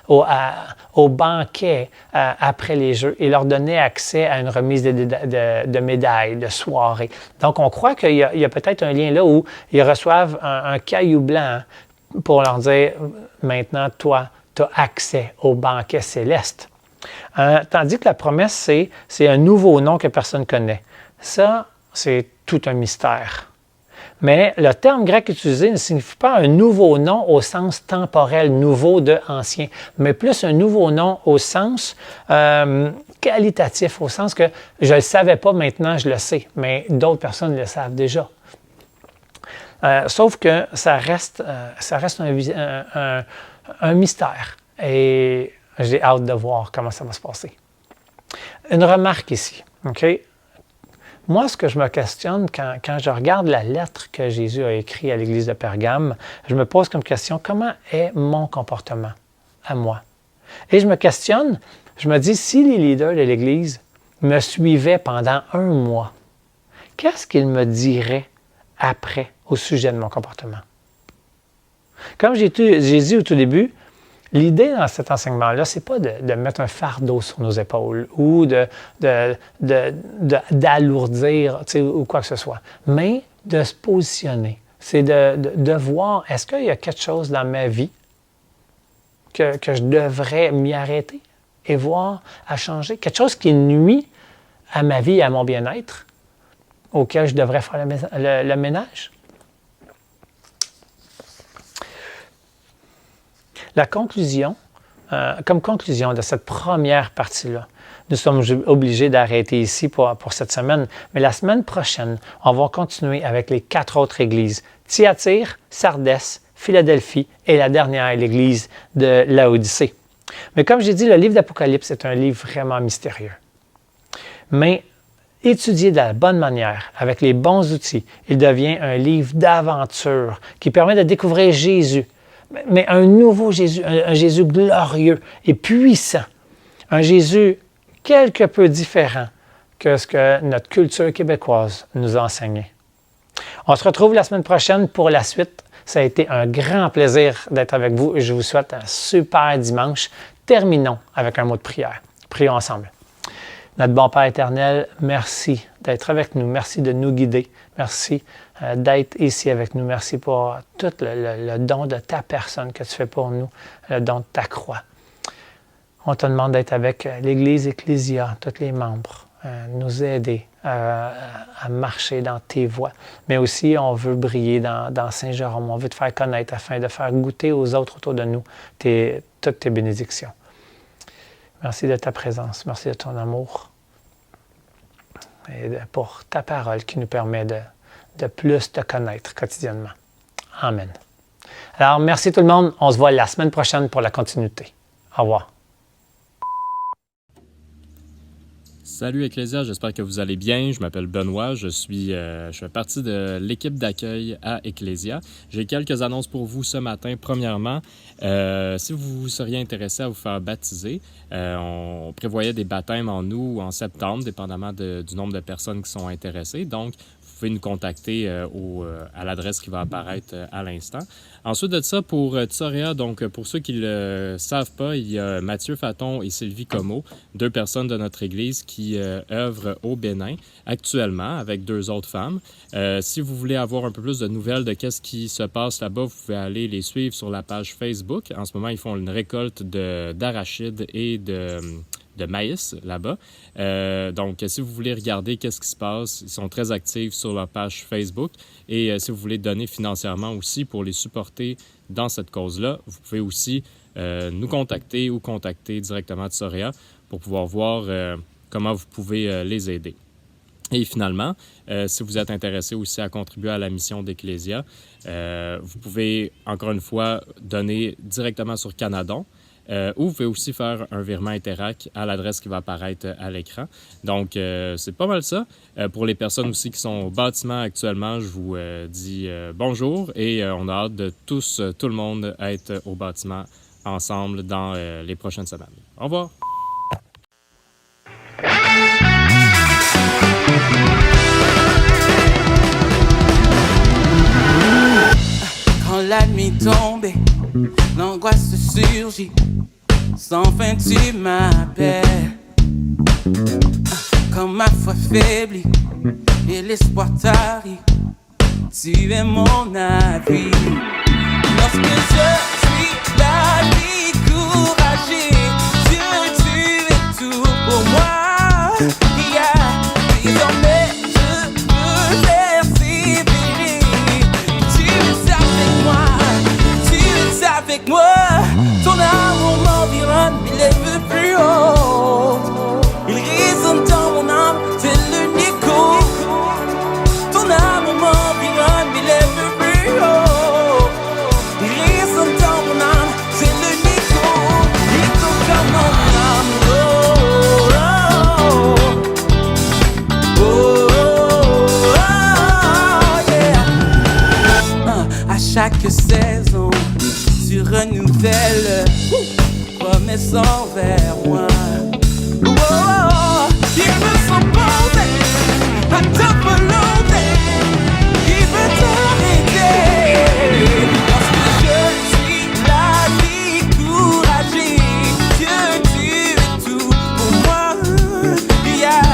au banquet après les Jeux et leur donnait accès à une remise de médailles, de soirées. Donc, on croit qu'il y a peut-être un lien là où ils reçoivent un caillou blanc pour leur dire « Maintenant, toi, tu as accès au banquet céleste. » Tandis que la promesse, c'est un nouveau nom que personne ne connaît. Ça, c'est tout un mystère. Mais le terme grec utilisé ne signifie pas un nouveau nom au sens temporel, nouveau de ancien, mais plus un nouveau nom au sens qualitatif, au sens que je ne le savais pas, maintenant je le sais, mais d'autres personnes le savent déjà. Sauf que ça reste un mystère. Et j'ai hâte de voir comment ça va se passer. Une remarque ici, OK? Moi, ce que je me questionne quand je regarde la lettre que Jésus a écrite à l'Église de Pergame, je me pose comme question, comment est mon comportement à moi? Et je me questionne, je me dis, si les leaders de l'Église me suivaient pendant 1 mois, qu'est-ce qu'ils me diraient après au sujet de mon comportement? Comme j'ai dit au tout début, l'idée dans cet enseignement-là, ce n'est pas de mettre un fardeau sur nos épaules ou d'alourdir ou quoi que ce soit, mais de se positionner. C'est de voir, est-ce qu'il y a quelque chose dans ma vie que je devrais m'y arrêter et voir à changer? Quelque chose qui nuit à ma vie et à mon bien-être, auquel je devrais faire le ménage? La conclusion, comme conclusion de cette première partie-là, nous sommes obligés d'arrêter ici pour cette semaine, mais la semaine prochaine, on va continuer avec les 4 autres églises, Thyatire, Sardès, Philadelphie et la dernière, l'église de Laodicée. Mais comme j'ai dit, le livre d'Apocalypse est un livre vraiment mystérieux. Mais étudié de la bonne manière, avec les bons outils, il devient un livre d'aventure qui permet de découvrir Jésus, mais un nouveau Jésus, un Jésus glorieux et puissant, un Jésus quelque peu différent que ce que notre culture québécoise nous a enseigné. On se retrouve la semaine prochaine pour la suite. Ça a été un grand plaisir d'être avec vous et je vous souhaite un super dimanche. Terminons avec un mot de prière. Prions ensemble. Notre bon Père éternel, merci d'être avec nous. Merci de nous guider. Merci d'être ici avec nous. Merci pour tout le don de ta personne que tu fais pour nous, le don de ta croix. On te demande d'être avec l'Église Ecclésia, tous les membres, nous aider à marcher dans tes voies. Mais aussi, on veut briller dans Saint-Jérôme. On veut te faire connaître afin de faire goûter aux autres autour de nous toutes tes bénédictions. Merci de ta présence. Merci de ton amour. Et pour ta parole qui nous permet de plus te connaître quotidiennement. Amen. Alors, merci tout le monde. On se voit la semaine prochaine pour la continuité. Au revoir. Salut Ecclésia, j'espère que vous allez bien. Je m'appelle Benoît, je fais partie de l'équipe d'accueil à Ecclésia. J'ai quelques annonces pour vous ce matin. Premièrement, si vous seriez intéressé à vous faire baptiser, on prévoyait des baptêmes en août ou en septembre, dépendamment du nombre de personnes qui sont intéressées. Donc, vous pouvez nous contacter à l'adresse qui va apparaître à l'instant. Ensuite de ça, pour Tsorea, donc pour ceux qui ne le savent pas, il y a Mathieu Faton et Sylvie Comeau, 2 personnes de notre Église qui œuvrent au Bénin actuellement avec 2 autres femmes. Si vous voulez avoir un peu plus de nouvelles de qu'est-ce qui se passe là-bas, vous pouvez aller les suivre sur la page Facebook. En ce moment, ils font une récolte d'arachides et de maïs là-bas. Donc, si vous voulez regarder qu'est-ce qui se passe, ils sont très actifs sur leur page Facebook. Et si vous voulez donner financièrement aussi pour les supporter dans cette cause-là, vous pouvez aussi nous contacter ou contacter directement Tsorea pour pouvoir voir comment vous pouvez les aider. Et finalement, si vous êtes intéressé aussi à contribuer à la mission d'Ecclésia, vous pouvez, encore une fois, donner directement sur Canadon. Ou vous pouvez aussi faire un virement Interac à l'adresse qui va apparaître à l'écran. Donc, c'est pas mal ça. Pour les personnes aussi qui sont au bâtiment actuellement, je vous dis bonjour et on a hâte de tout le monde être au bâtiment ensemble dans les prochaines semaines. Au revoir! Quand la nuit tombée, l'angoisse surgit, sans fin tu m'appelles. Quand ma foi faiblit et l'espoir tarit, tu es mon abri. Lorsque je suis là, découragé, Dieu, tu es tout pour moi. Désormais, je peux persévérer. Tu es avec moi, tu es avec moi. Ton amour m'environne, il lève plus haut. Il résonne dans mon âme, c'est le écho. Ton amour m'environne, il lève plus haut. belle promesse envers moi. Oh, oh, oh, il me s'emporter à ta volonté, il veut t'arrêter. Lorsque je suis là, découragé, que tu es tout pour moi. Yeah.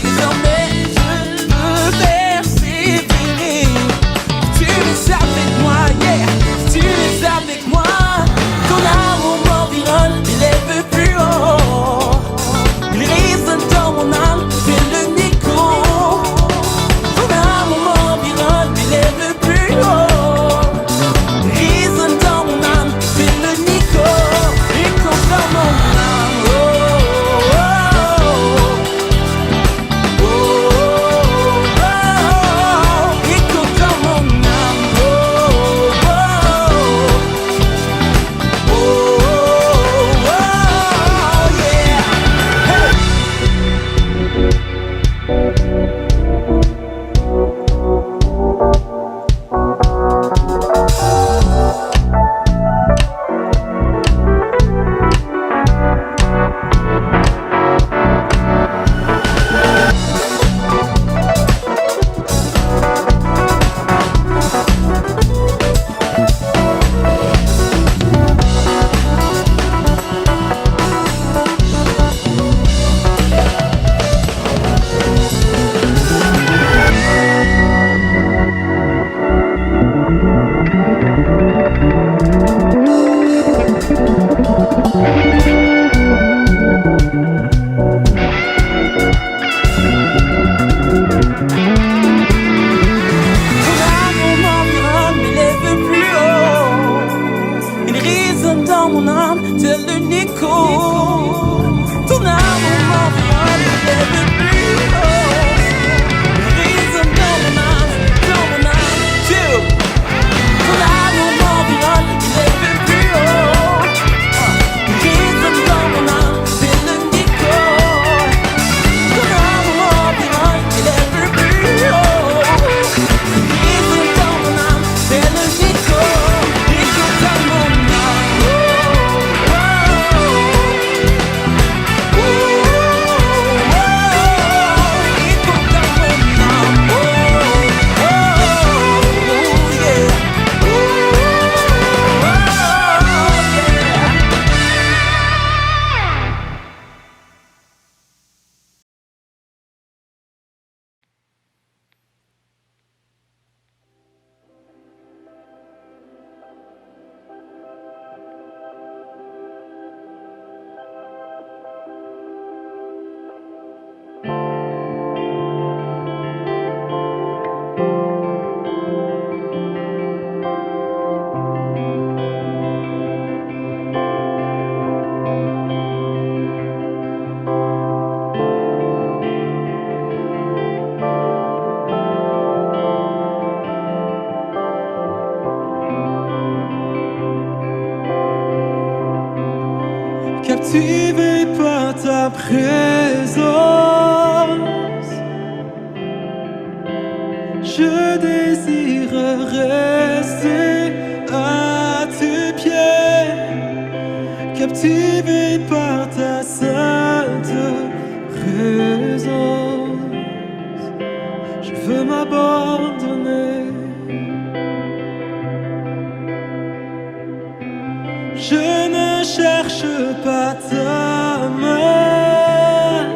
Désormais je veux persévérer. Tu es avec moi, yeah. Tu es avec moi. Ton amour m'environne, il élève plus haut. Il résonne dans mon âme, c'est le Nico. Ton amour m'environne, il élève plus haut. Il résonne dans mon âme, c'est le Nico. Nico dans mon âme, oh, oh, oh, oh, oh, Nico dans mon âme, oh, oh, oh, oh, yeah. Hey. Ton amour m'environne, il élève plus haut. Il résonne dans mon âme, tel le Nico. Ton amour m'environne, il élève plus haut. Il résonne dans mon âme, too. Ton amour m'environne, il élève plus haut. Il résonne dans mon âme, tel le Nico. Ton amour m'environne, il élève plus haut. Captivé par ta présence, je désire rester à tes pieds. Captivé par ta sainte présence, je veux m'abandonner. Je ne cherche pas ta main,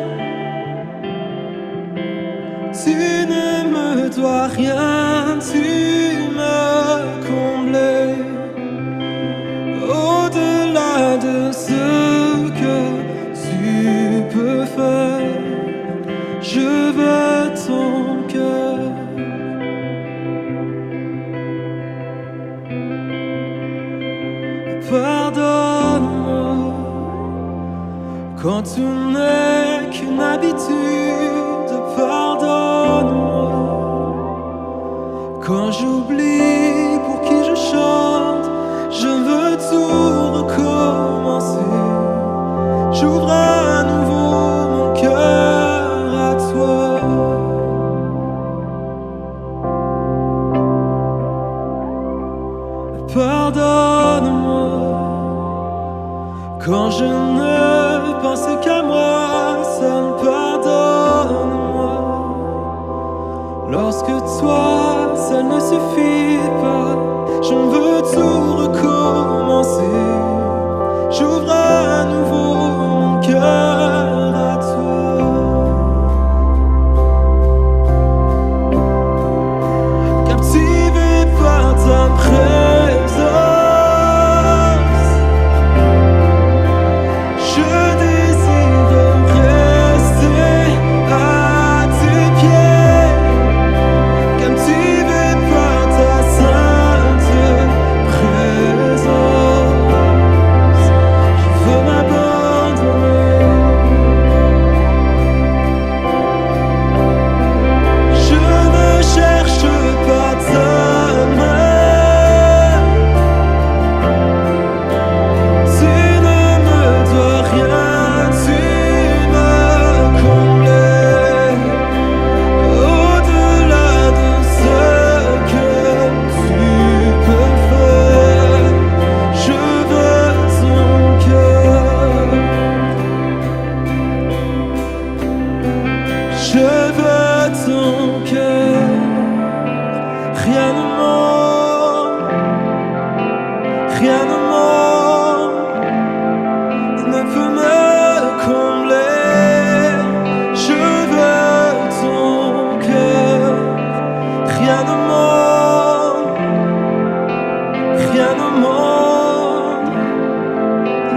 tu ne me dois rien, tu m'as comblé. Au-delà de ce que tu peux faire, je veux ton cœur. Pardonne-moi quand tout n'est qu'une habitude. Pardonne-moi quand j'oublie pour qui je chante. Je veux tout recommencer. J'ouvre à nouveau mon cœur à toi. Pardonne-moi Quand je ne pense qu'à moi, seul pardonne-moi. Lorsque toi, ça ne suffit pas, je veux tout recommencer. J'ouvre à nouveau mon cœur à toi. Captivé par ta présence, je désire rester à tes pieds. Captivé par ta sainte présence, je veux m'abandonner. Je ne cherche pas ta main. Tu ne me dois rien, tu m'as comblé. Au-delà de ce que tu peux faire, je veux ton cœur. Je veux ton cœur. Rien ne manque, rien ne manque, ne peut me combler. Je veux ton cœur. Rien ne manque, rien ne manque,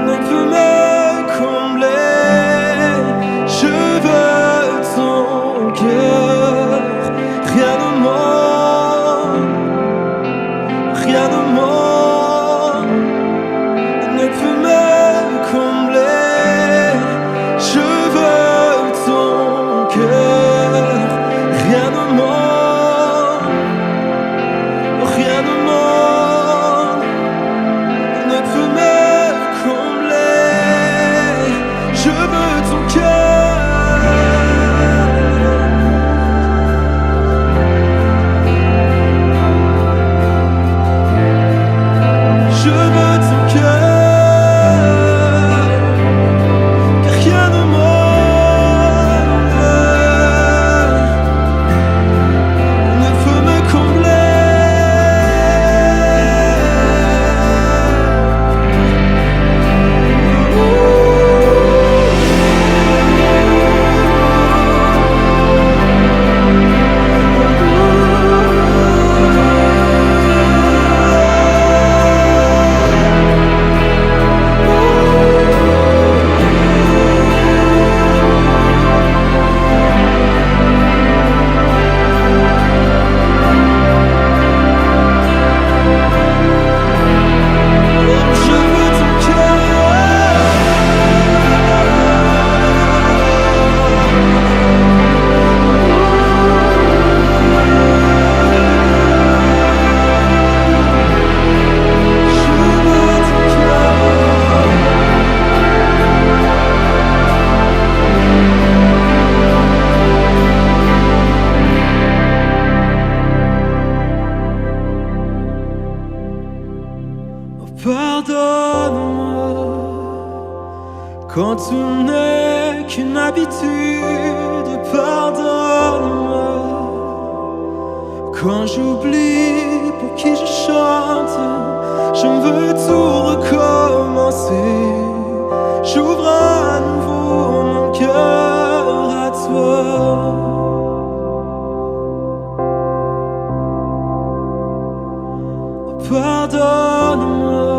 ne peut me combler. Je veux ton cœur. Rien ne manque, rien ne manque, ne peut me combler. Je veux ton cœur. Rien ne manque, rien ne manque, ne peut me combler. Je veux ton cœur. Je veux ton cœur, car rien ne manque, ne peut me combler. Je veux ton Pardonne-moi quand tout n'est qu'une habitude. Pardonne-moi quand j'oublie pour qui je chante. Je veux tout recommencer. J'ouvre à nouveau mon cœur à toi. Pardonne-moi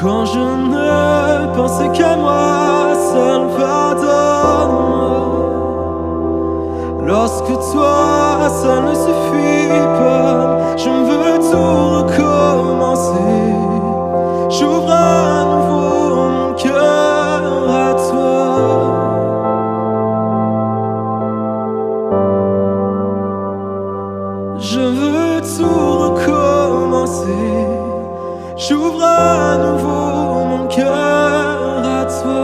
quand je ne pense qu'à moi seul. Pardonne-moi lorsque toi ça ne suffit pas. Je veux tout recommencer. J'ouvre à nouveau mon cœur à toi. Je veux tout recommencer. J'ouvre à nouveau mon cœur à toi.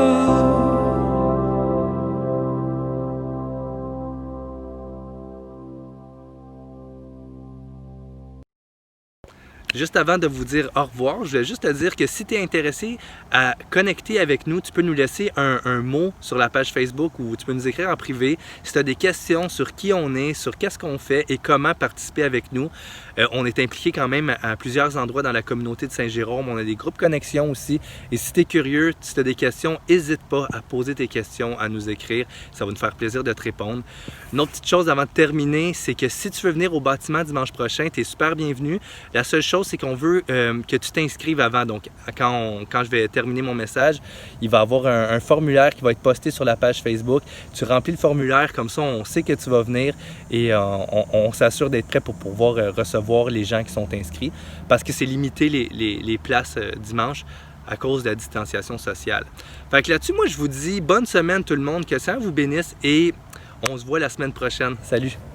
Juste avant de vous dire au revoir, je voulais juste te dire que si tu es intéressé à connecter avec nous, tu peux nous laisser un mot sur la page Facebook ou tu peux nous écrire en privé si tu as des questions sur qui on est, sur qu'est-ce qu'on fait et comment participer avec nous. On est impliqué quand même à plusieurs endroits dans la communauté de Saint-Jérôme. On a des groupes connexion aussi. Et si tu es curieux, si tu as des questions, n'hésite pas à poser tes questions, à nous écrire. Ça va nous faire plaisir de te répondre. Une autre petite chose avant de terminer, c'est que si tu veux venir au bâtiment dimanche prochain, tu es super bienvenu. La seule chose, c'est qu'on veut que tu t'inscrives avant. Donc, quand je vais terminer mon message, il va y avoir un formulaire qui va être posté sur la page Facebook. Tu remplis le formulaire, comme ça, on sait que tu vas venir et on s'assure d'être prêt pour pouvoir recevoir les gens qui sont inscrits parce que c'est limité les places dimanche à cause de la distanciation sociale. Fait que là-dessus, moi, je vous dis bonne semaine tout le monde, que ça vous bénisse et on se voit la semaine prochaine. Salut!